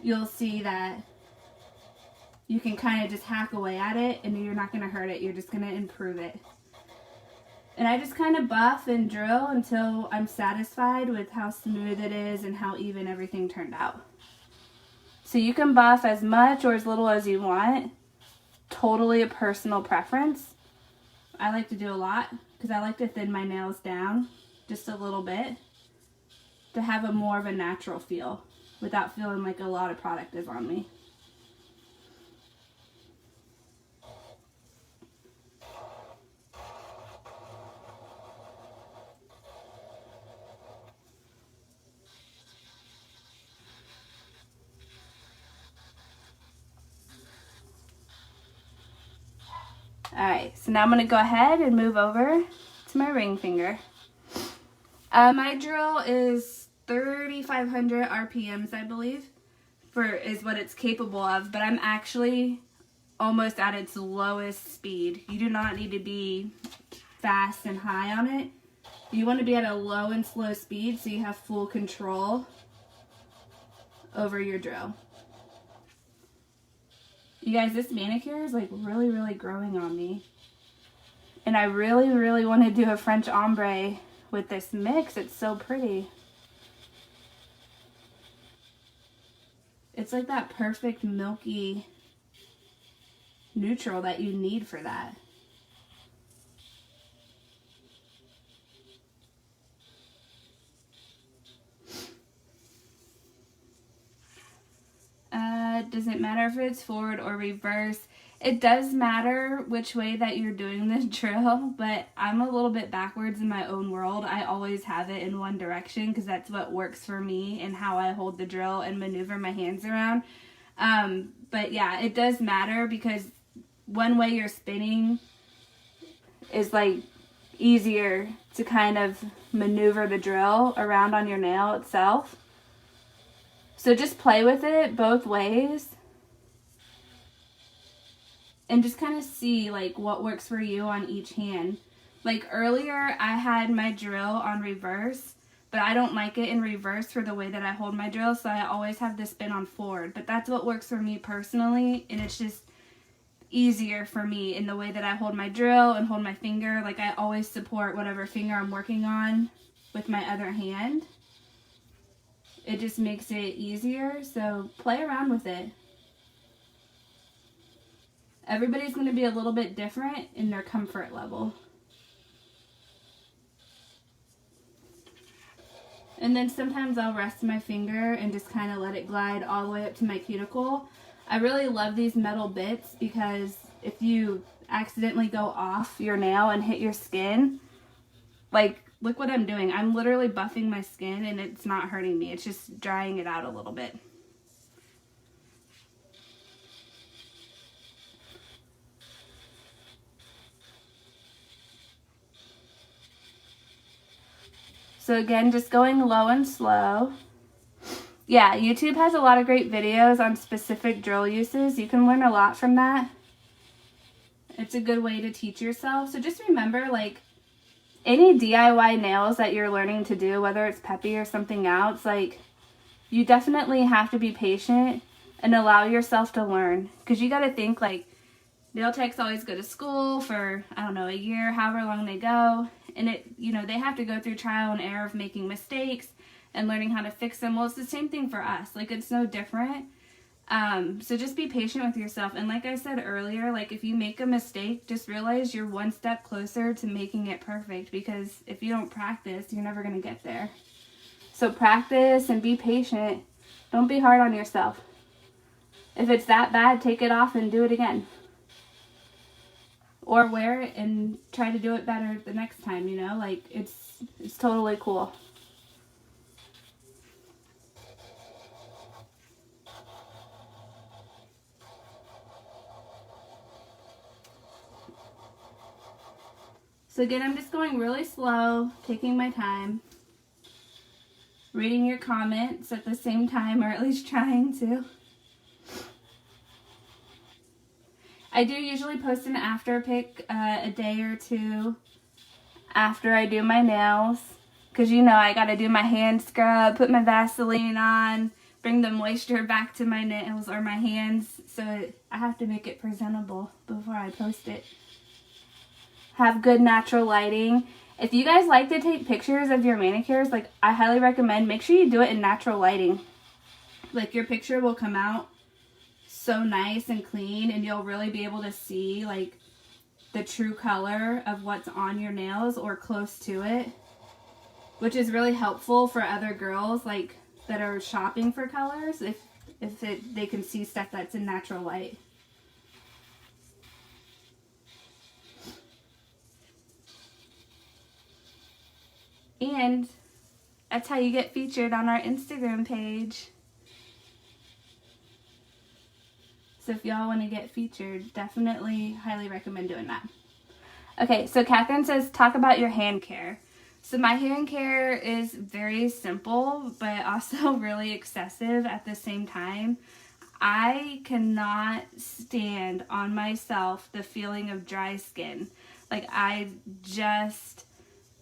You'll see that you can kind of just hack away at it, and you're not going to hurt it, you're just going to improve it. And I just kind of buff and drill until I'm satisfied with how smooth it is and how even everything turned out. So you can buff as much or as little as you want. Totally a personal preference. I like to do a lot because I like to thin my nails down just a little bit to have a more of a natural feel without feeling like a lot of product is on me. Alright, so now I'm going to go ahead and move over to my ring finger. My drill is 3,500 RPMs, I believe, is what it's capable of, but I'm actually almost at its lowest speed. You do not need to be fast and high on it. You want to be at a low and slow speed so you have full control over your drill. You guys, this manicure is like really, really growing on me. And I really, really want to do a French ombre with this mix. It's so pretty. It's like that perfect milky neutral that you need for that. Doesn't matter if it's forward or reverse. It does matter which way that you're doing the drill, but I'm a little bit backwards in my own world. I always have it in one direction because that's what works for me and how I hold the drill and maneuver my hands around. But yeah, it does matter because one way you're spinning is like easier to kind of maneuver the drill around on your nail itself. So just play with it both ways and just kind of see like what works for you on each hand. Like earlier I had my drill on reverse, but I don't like it in reverse for the way that I hold my drill, so I always have the spin on forward. But that's what works for me personally, and it's just easier for me in the way that I hold my drill and hold my finger. Like I always support whatever finger I'm working on with my other hand. It just makes it easier, so play around with it. Everybody's going to be a little bit different in their comfort level. And then sometimes I'll rest my finger and just kind of let it glide all the way up to my cuticle. I really love these metal bits because if you accidentally go off your nail and hit your skin, like, look what I'm doing. I'm literally buffing my skin and it's not hurting me. It's just drying it out a little bit. So again, just going low and slow. Yeah, YouTube has a lot of great videos on specific drill uses. You can learn a lot from that. It's a good way to teach yourself. So just remember, like, any DIY nails that you're learning to do, whether it's Peppi or something else, like, you definitely have to be patient and allow yourself to learn. Because you got to think, like, nail techs always go to school for, I don't know, a year, however long they go. And it, you know, they have to go through trial and error of making mistakes and learning how to fix them. Well, it's the same thing for us. Like, it's no different. So just be patient with yourself. And like I said earlier, like, if you make a mistake, just realize you're one step closer to making it perfect, because if you don't practice, you're never going to get there. So practice and be patient. Don't be hard on yourself. If it's that bad, take it off and do it again. Or wear it and try to do it better the next time, you know? Like, it's totally cool. So again, I'm just going really slow, taking my time, reading your comments at the same time, or at least trying to. I do usually post an after pic a day or two after I do my nails, because you know I got to do my hand scrub, put my Vaseline on, bring the moisture back to my nails or my hands, so I have to make it presentable before I post it. Have good natural lighting. If you guys like to take pictures of your manicures, like, I highly recommend, make sure you do it in natural lighting. Like, your picture will come out so nice and clean, and you'll really be able to see, like, the true color of what's on your nails or close to it, which is really helpful for other girls, like, that are shopping for colors, if they can see stuff that's in natural light. And that's how you get featured on our Instagram page. So if y'all want to get featured, definitely highly recommend doing that. Okay, so Catherine says, talk about your hand care. So my hand care is very simple, but also really excessive at the same time. I cannot stand on myself the feeling of dry skin. Like,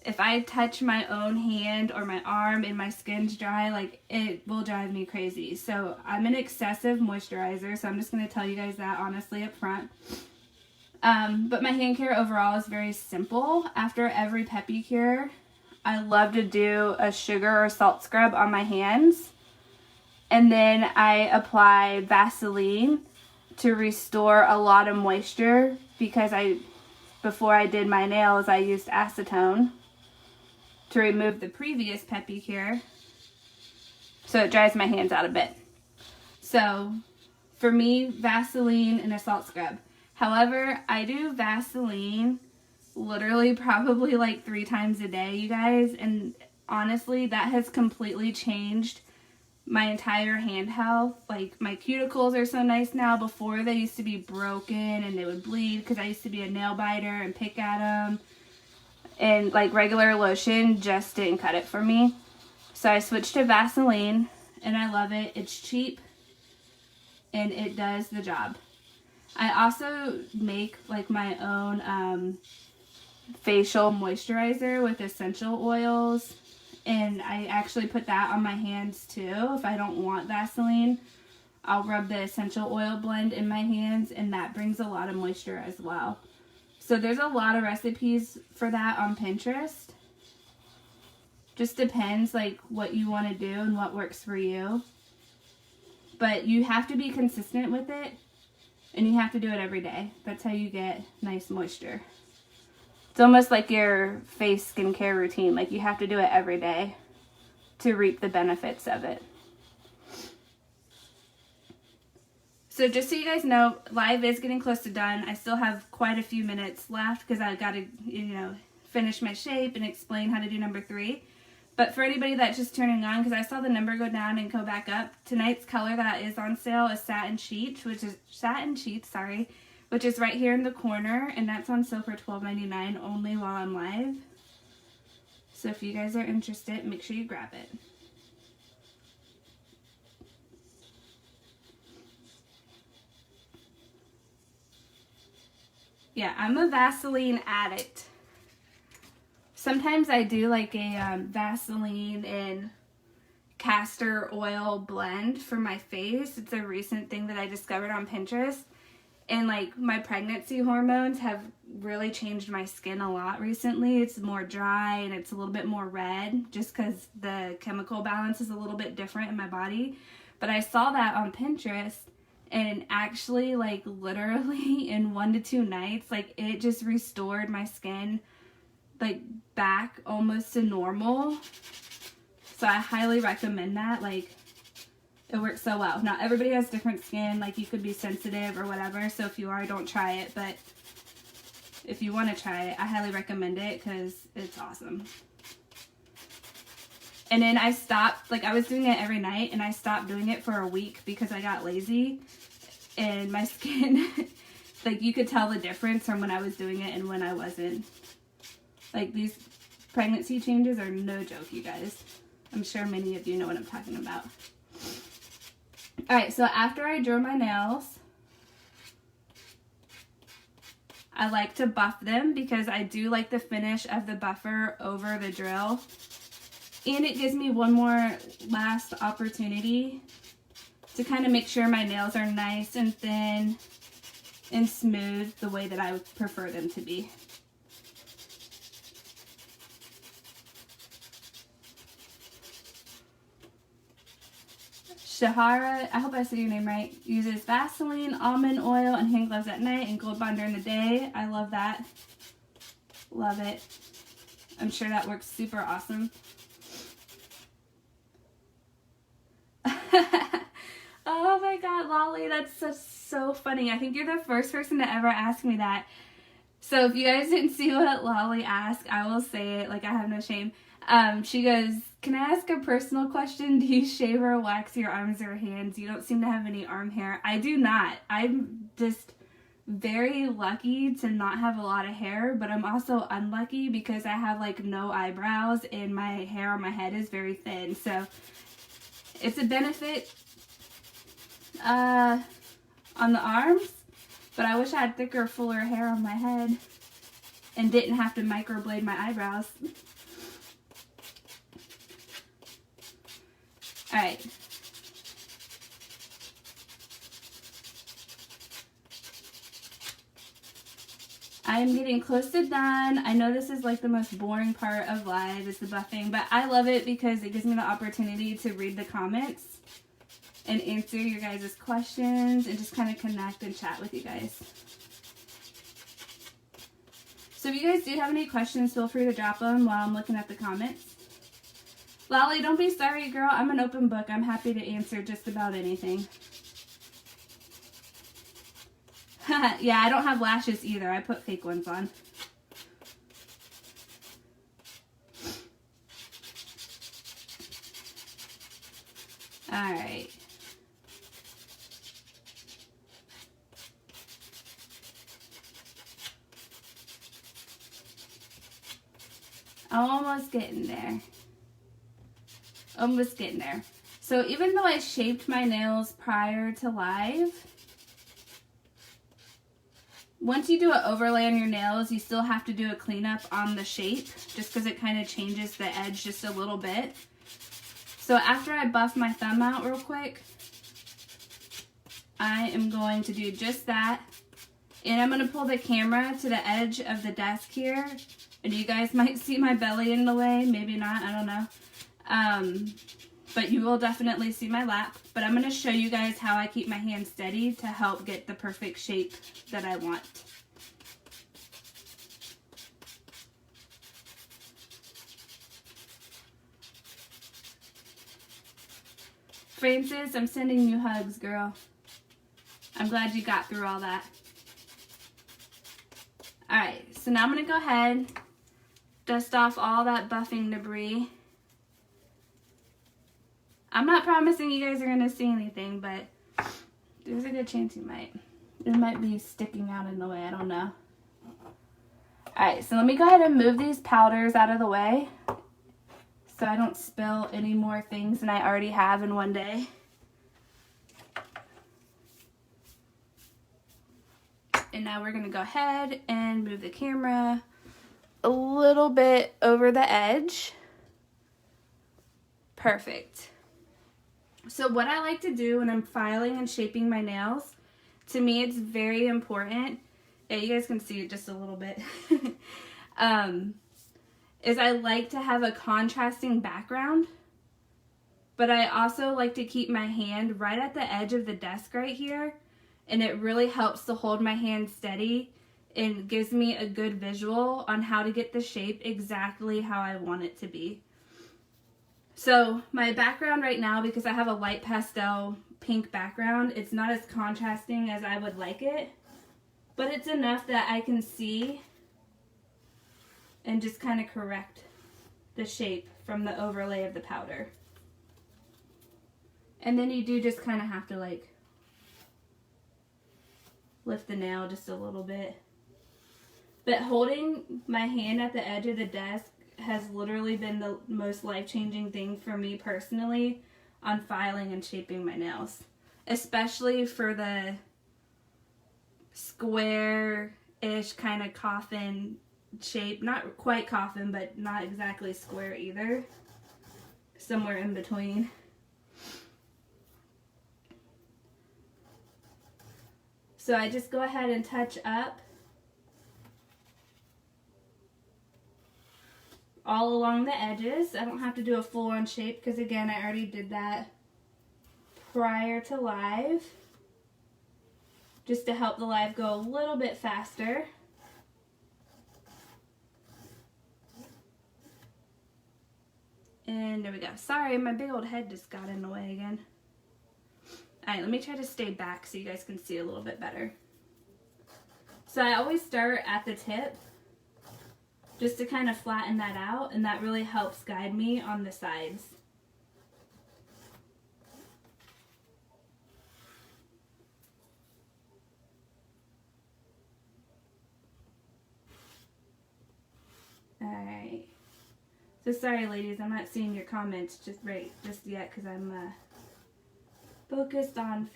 if I touch my own hand or my arm and my skin's dry, like, it will drive me crazy. So I'm an excessive moisturizer, so I'm just going to tell you guys that honestly up front. But my hand care overall is very simple. After every Peppi cure, I love to do a sugar or salt scrub on my hands. And then I apply Vaseline to restore a lot of moisture, because before I did my nails, I used acetone to remove the previous Peppi cure, so it dries my hands out a bit. So for me, Vaseline and a salt scrub. However, I do Vaseline literally probably like 3 times a day, you guys, and honestly, that has completely changed my entire hand health. Like, my cuticles are so nice now. Before, they used to be broken and they would bleed because I used to be a nail biter and pick at them. And like, regular lotion just didn't cut it for me. So I switched to Vaseline, and I love it. It's cheap and it does the job. I also make like my own facial moisturizer with essential oils, and I actually put that on my hands too. If I don't want Vaseline, I'll rub the essential oil blend in my hands, and that brings a lot of moisture as well. So there's a lot of recipes for that on Pinterest. Just depends like what you want to do and what works for you. But you have to be consistent with it, and you have to do it every day. That's how you get nice moisture. It's almost like your face skincare routine. Like, you have to do it every day to reap the benefits of it. So just so you guys know, live is getting close to done. I still have quite a few minutes left because I got to, finish my shape and explain how to do number 3. But for anybody that's just turning on, because I saw the number go down and go back up, tonight's color that is on sale is Satin Sheets, which is right here in the corner, and that's on sale for $12.99 only while I'm live. So if you guys are interested, make sure you grab it. Yeah, I'm a Vaseline addict. Sometimes I do like a Vaseline and castor oil blend for my face. It's a recent thing that I discovered on Pinterest. And like my pregnancy hormones have really changed my skin a lot recently. It's more dry and it's a little bit more red just because the chemical balance is a little bit different in my body. But I saw that on Pinterest. And actually, like, literally in 1 to 2 nights, like, it just restored my skin, like, back almost to normal. So I highly recommend that. Like, it works so well. Now, everybody has different skin. Like, you could be sensitive or whatever. So if you are, don't try it. But if you want to try it, I highly recommend it because it's awesome. And then I stopped, like I was doing it every night and I stopped doing it for a week because I got lazy and my skin, like you could tell the difference from when I was doing it and when I wasn't. Like these pregnancy changes are no joke, you guys. I'm sure many of you know what I'm talking about. Alright, so after I drill my nails, I like to buff them because I do like the finish of the buffer over the drill. And it gives me one more last opportunity to kind of make sure my nails are nice and thin and smooth the way that I would prefer them to be. Shahara, I hope I said your name right, uses Vaseline, almond oil, and hand gloves at night and Gold Bond during the day. I love that. Love it. I'm sure that works super awesome. Oh my god, Lolly, that's so funny. I think you're the first person to ever ask me that. So if you guys didn't see what Lolly asked, I will say it like I have no shame. She goes, can I ask a personal question? Do you shave or wax your arms or hands? You don't seem to have any arm hair. I do not. I'm just very lucky to not have a lot of hair, but I'm also unlucky because I have like no eyebrows and my hair on my head is very thin. So it's a benefit on the arms, but I wish I had thicker, fuller hair on my head and didn't have to microblade my eyebrows. Alright. I am getting close to done. I know this is like the most boring part of live is the buffing, but I love it because it gives me the opportunity to read the comments and answer your guys' questions and just kind of connect and chat with you guys. So if you guys do have any questions, feel free to drop them while I'm looking at the comments. Lolly, don't be sorry, girl. I'm an open book. I'm happy to answer just about anything. Yeah, I don't have lashes either. I put fake ones on. Alright. Almost getting there. Almost getting there. So even though I shaped my nails prior to live, once you do an overlay on your nails, you still have to do a cleanup on the shape just because it kind of changes the edge just a little bit. So after I buff my thumb out real quick, I am going to do just that. And I'm going to pull the camera to the edge of the desk here. And you guys might see my belly in the way. Maybe not. I don't know. But you will definitely see my lap. But I'm going to show you guys how I keep my hand steady to help get the perfect shape that I want. Francis, I'm sending you hugs, girl. I'm glad you got through all that. Alright, so now I'm going to go ahead, dust off all that buffing debris. I'm not promising you guys are going to see anything, but there's a good chance you might. It might be sticking out in the way, I don't know. Alright, so let me go ahead and move these powders out of the way so I don't spill any more things than I already have in one day. And now we're going to go ahead and move the camera a little bit over the edge. Perfect. So what I like to do when I'm filing and shaping my nails, to me it's very important. Yeah, you guys can see it just a little bit. Is I like to have a contrasting background, but I also like to keep my hand right at the edge of the desk right here, and it really helps to hold my hand steady and gives me a good visual on how to get the shape exactly how I want it to be. So my background right now, because I have a light pastel pink background, it's not as contrasting as I would like it, but it's enough that I can see and just kind of correct the shape from the overlay of the powder. And then you do just kind of have to like lift the nail just a little bit. But holding my hand at the edge of the desk has literally been the most life-changing thing for me personally on filing and shaping my nails. Especially for the square-ish kind of coffin shape. Not quite coffin, but not exactly square either. Somewhere in between. So I just go ahead and touch up all along the edges. I don't have to do a full-on shape because, again, I already did that prior to live, just to help the live go a little bit faster. And there we go. Sorry, my big old head just got in the way again. Alright, let me try to stay back so you guys can see a little bit better. So I always start at the tip just to kind of flatten that out, and that really helps guide me on the sides. Alright. So sorry ladies, I'm not seeing your comments just yet because I'm focused on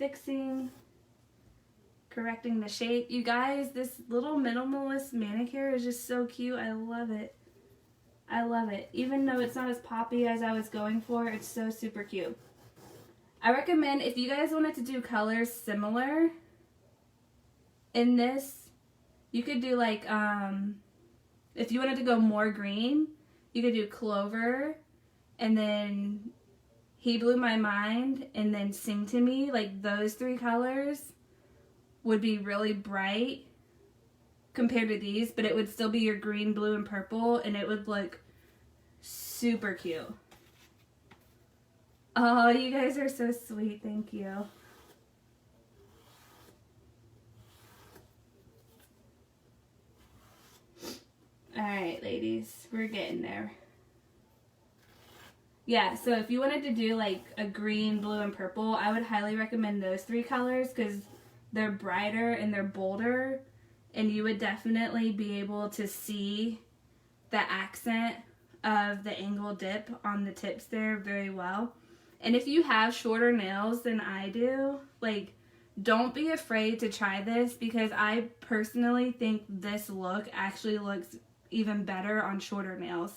correcting the shape. You guys, this little minimalist manicure is just so cute. I love it. I love it. Even though it's not as poppy as I was going for, it's so super cute. I recommend, if you guys wanted to do colors similar in this, you could do like, if you wanted to go more green, you could do Clover, and then He Blew My Mind, and then Sing to Me. Like those three colors would be really bright compared to these, but it would still be your green, blue, and purple, and it would look super cute. Oh, you guys are so sweet. Thank you. Alright, ladies. We're getting there. Yeah, so if you wanted to do like a green, blue, and purple, I would highly recommend those three colors because they're brighter and they're bolder, and you would definitely be able to see the accent of the angle dip on the tips there very well. And if you have shorter nails than I do, like, don't be afraid to try this, because I personally think this look actually looks even better on shorter nails.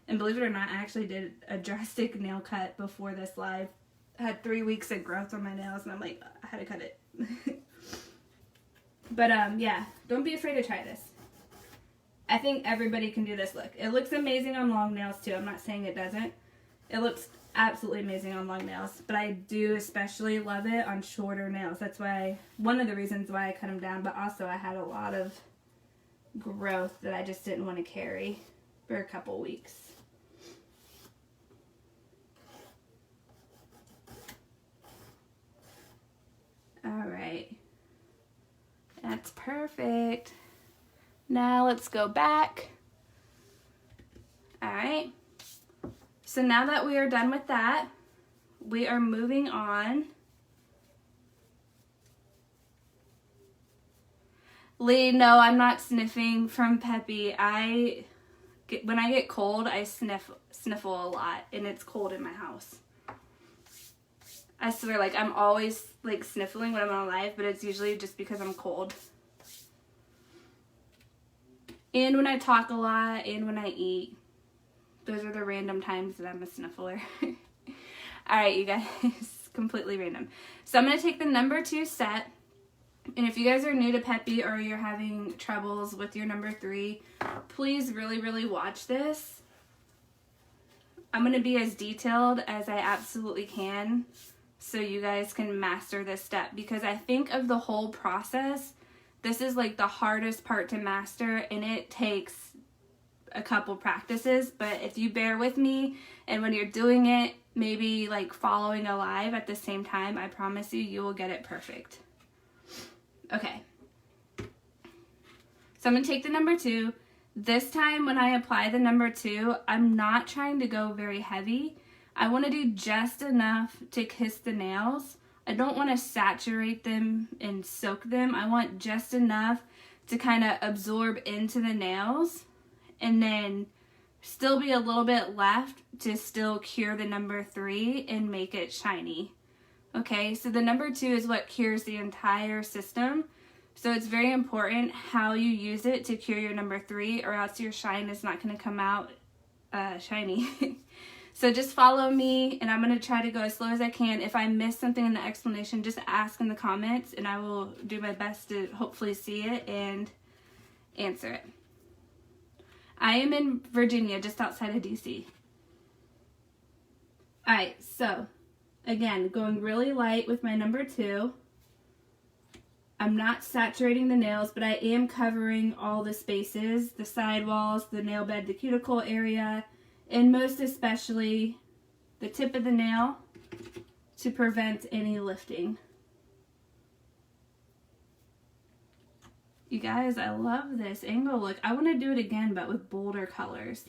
And believe it or not, I actually did a drastic nail cut before this live. I had 3 weeks of growth on my nails, and I'm like, I had to cut it. But yeah, don't be afraid to try this. I think everybody can do this look. It looks amazing on long nails too. I'm not saying it doesn't. It looks absolutely amazing on long nails, but I do especially love it on shorter nails. That's why, one of the reasons why I cut them down, but also I had a lot of growth that I just didn't want to carry for a couple weeks. That's perfect. Now let's go back. All right. So now that we are done with that, we are moving on. Lee, no, I'm not sniffing from Peppi. When I get cold, I sniffle a lot, and it's cold in my house. I swear, like, I'm always, like, sniffling when I'm on live, but it's usually just because I'm cold. And when I talk a lot, and when I eat. Those are the random times that I'm a sniffler. Alright, you guys, completely random. So I'm going to take the number 2 set. And if you guys are new to Peppi or you're having troubles with your number 3, please really, really watch this. I'm going to be as detailed as I absolutely can so you guys can master this step, because I think of the whole process, this is like the hardest part to master, and it takes a couple practices. But if you bear with me, and when you're doing it, maybe like following a live at the same time, I promise you, you will get it perfect. Okay, so I'm going to take the number 2. This time when I apply the number 2, I'm not trying to go very heavy. I want to do just enough to kiss the nails. I don't want to saturate them and soak them. I want just enough to kind of absorb into the nails, and then still be a little bit left to still cure the number 3 and make it shiny. Okay, so the number 2 is what cures the entire system. So it's very important how you use it to cure your number 3, or else your shine is not going to come out shiny. So just follow me, and I'm going to try to go as slow as I can. If I miss something in the explanation, just ask in the comments, and I will do my best to hopefully see it and answer it. I am in Virginia, just outside of DC. Alright, so again, going really light with my number 2. I'm not saturating the nails, but I am covering all the spaces, the side walls, the nail bed, the cuticle area, and most especially the tip of the nail to prevent any lifting. You guys, I love this angle look. I want to do it again, but with bolder colors.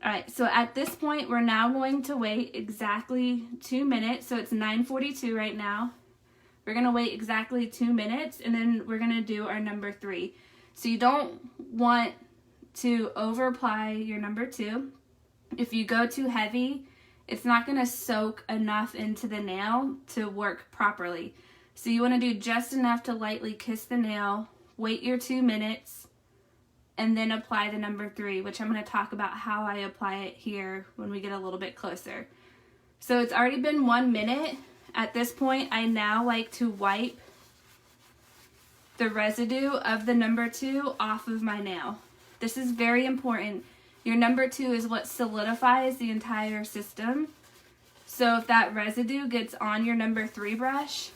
Alright, so at this point, we're now going to wait exactly 2 minutes. So it's 9:42 right now. We're going to wait exactly 2 minutes, and then we're going to do our number 3. So you don't want to over apply your number 2. If you go too heavy, it's not going to soak enough into the nail to work properly. So you want to do just enough to lightly kiss the nail, wait your 2 minutes, and then apply the number 3, which I'm going to talk about how I apply it here when we get a little bit closer. So it's already been 1 minute. At this point, I now like to wipe the residue of the number 2 off of my nail. This is very important. Your number 2 is what solidifies the entire system. So if that residue gets on your number 3 brush,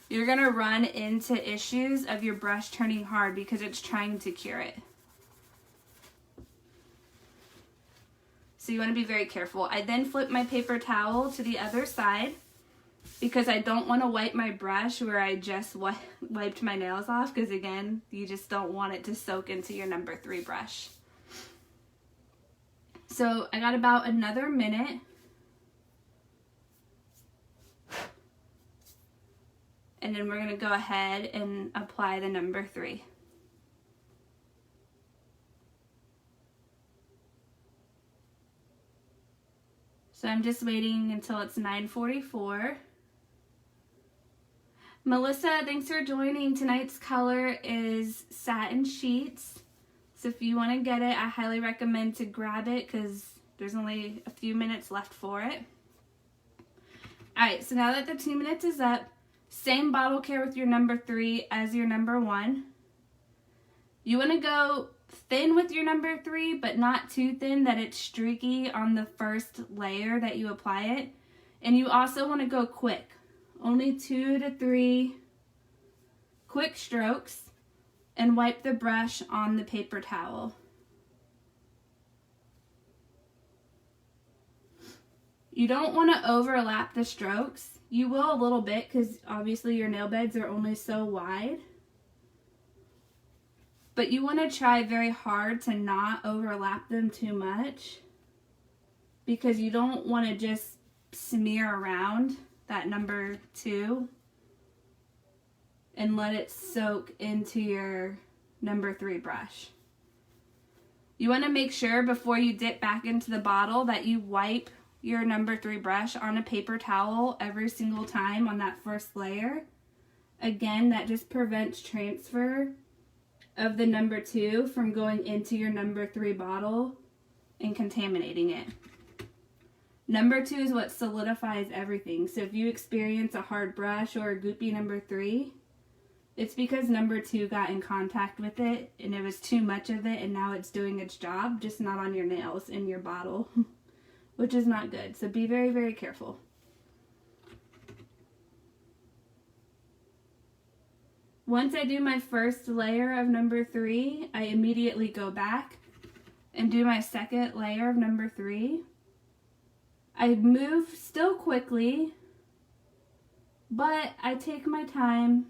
you're going to run into issues of your brush turning hard because it's trying to cure it. So you want to be very careful. I then flip my paper towel to the other side because I don't want to wipe my brush where I just wiped my nails off, because again, you just don't want it to soak into your number 3 brush. So I got about another minute. And then we're going to go ahead and apply the number 3. So I'm just waiting until it's 9:44. Melissa, thanks for joining. Tonight's color is Satin Sheets. So if you want to get it, I highly recommend to grab it because there's only a few minutes left for it. Alright, so now that the 2 minutes is up, same bottle care with your number 3 as your number 1. You want to go thin with your number 3, but not too thin that it's streaky on the first layer that you apply it. And you also want to go quick. Only 2 to 3 quick strokes, and wipe the brush on the paper towel. You don't want to overlap the strokes. You will a little bit because obviously your nail beds are only so wide. But you want to try very hard to not overlap them too much because you don't want to just smear around that number 2 and let it soak into your number 3 brush. You want to make sure before you dip back into the bottle that you wipe your number 3 brush on a paper towel every single time on that first layer. Again, that just prevents transfer of the number 2 from going into your number 3 bottle and contaminating it. Number 2 is what solidifies everything. So if you experience a hard brush or a goopy number 3, it's because number 2 got in contact with it and it was too much of it and now it's doing its job, just not on your nails in your bottle, which is not good. So be very, very careful. Once I do my first layer of number 3, I immediately go back and do my second layer of number 3. I move still quickly, but I take my time,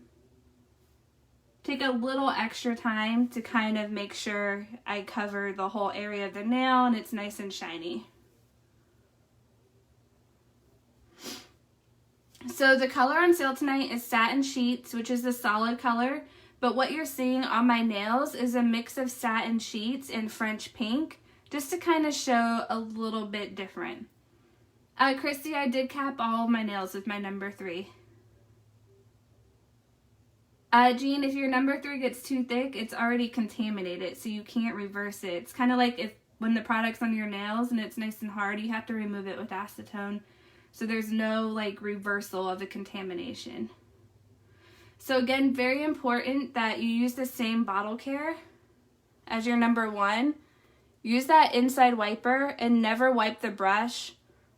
take a little extra time to kind of make sure I cover the whole area of the nail and it's nice and shiny. So the color on sale tonight is Satin Sheets, which is the solid color, but what you're seeing on my nails is a mix of Satin Sheets and French Pink, just to kind of show a little bit different. Christy, I did cap all of my nails with my number 3. Jean, if your number 3 gets too thick, it's already contaminated, so you can't reverse it. It's kind of like when the product's on your nails and it's nice and hard, you have to remove it with acetone. So there's no like reversal of the contamination. So again, very important that you use the same bottle care as your number 1. Use that inside wiper and never wipe the brush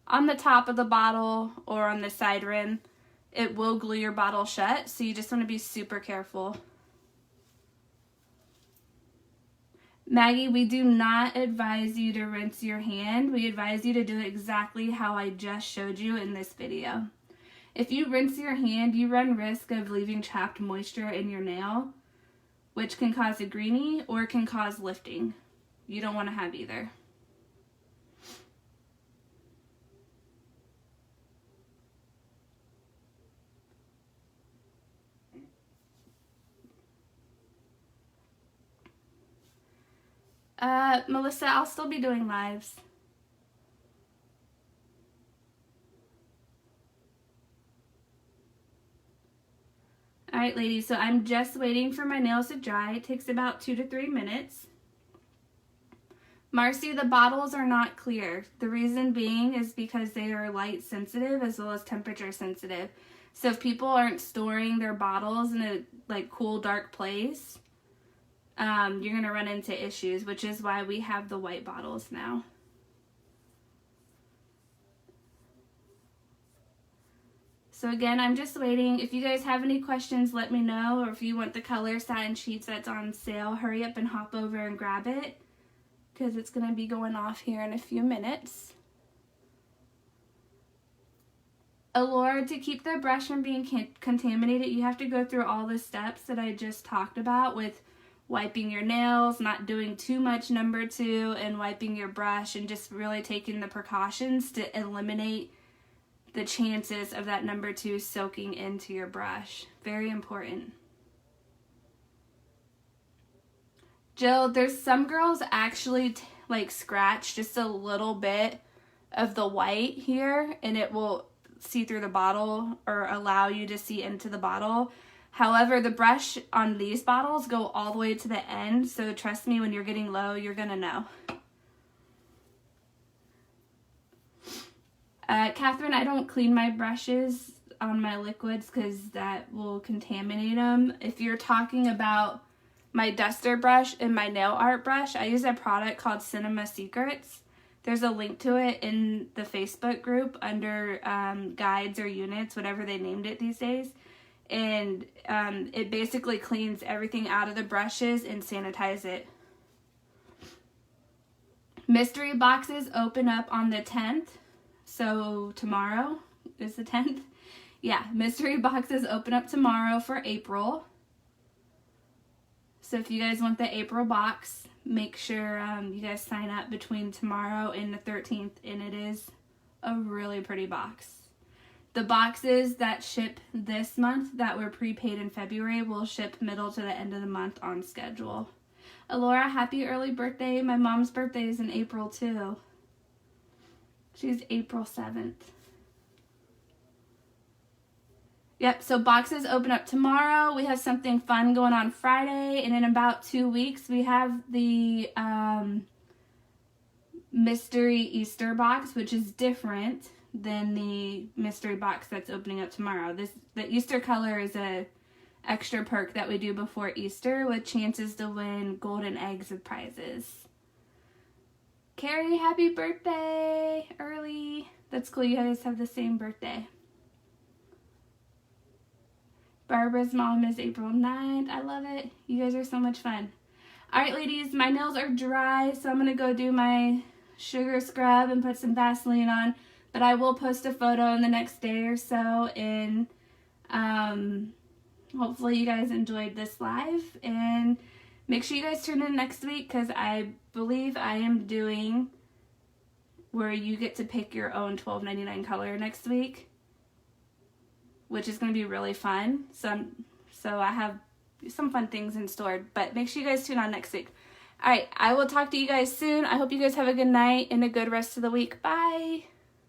on the top of the bottle or on the side rim. It will glue your bottle shut, so you just want to be super careful. Maggie, we do not advise you to rinse your hand. We advise you to do it exactly how I just showed you in this video. If you rinse your hand, you run risk of leaving trapped moisture in your nail, which can cause a greenie or can cause lifting. You don't want to have either. Melissa, I'll still be doing lives. Alright, ladies, so I'm just waiting for my nails to dry. It takes about 2 to 3 minutes. Marcy, the bottles are not clear. The reason being is because they are light sensitive as well as temperature sensitive. So if people aren't storing their bottles in a cool, dark place, you're going to run into issues, which is why we have the white bottles now. So again, I'm just waiting. If you guys have any questions, let me know. Or if you want the color Satin Sheets that's on sale, hurry up and hop over and grab it, because it's going to be going off here in a few minutes. Allure, to keep the brush from being contaminated, you have to go through all the steps that I just talked about with wiping your nails, not doing too much number 2, and wiping your brush, and just really taking the precautions to eliminate the chances of that number 2 soaking into your brush. Very important. Jill, there's some girls actually scratch just a little bit of the white here, and it will see through the bottle or allow you to see into the bottle. However, the brush on these bottles go all the way to the end, so trust me, when you're getting low, you're gonna know. Catherine, I don't clean my brushes on my liquids because that will contaminate them. If you're talking about my duster brush and my nail art brush, I use a product called Cinema Secrets. There's a link to it in the Facebook group under guides or units, whatever they named it these days. And it basically cleans everything out of the brushes and sanitizes it. Mystery boxes open up on the 10th. So tomorrow is the 10th. Yeah, mystery boxes open up tomorrow for April. So if you guys want the April box, make sure you guys sign up between tomorrow and the 13th, and it is a really pretty box. The boxes that ship this month that were prepaid in February will ship middle to the end of the month on schedule. Alora, happy early birthday. My mom's birthday is in April too. She's April 7th. Yep, so boxes open up tomorrow. We have something fun going on Friday, and in about 2 weeks we have the mystery Easter box, which is different than the mystery box that's opening up tomorrow. The Easter color is a extra perk that we do before Easter with chances to win golden eggs with prizes. Carrie, happy birthday early. That's cool, you guys have the same birthday. Barbara's mom is April 9th. I love it. You guys are so much fun. Alright ladies, my nails are dry, so I'm going to go do my sugar scrub and put some Vaseline on. But I will post a photo in the next day or so, and hopefully you guys enjoyed this live. And make sure you guys tune in next week, because I believe I am doing where you get to pick your own $12.99 color next week, which is going to be really fun. So I have some fun things in store, but make sure you guys tune on next week. All right, I will talk to you guys soon. I hope you guys have a good night and a good rest of the week. Bye.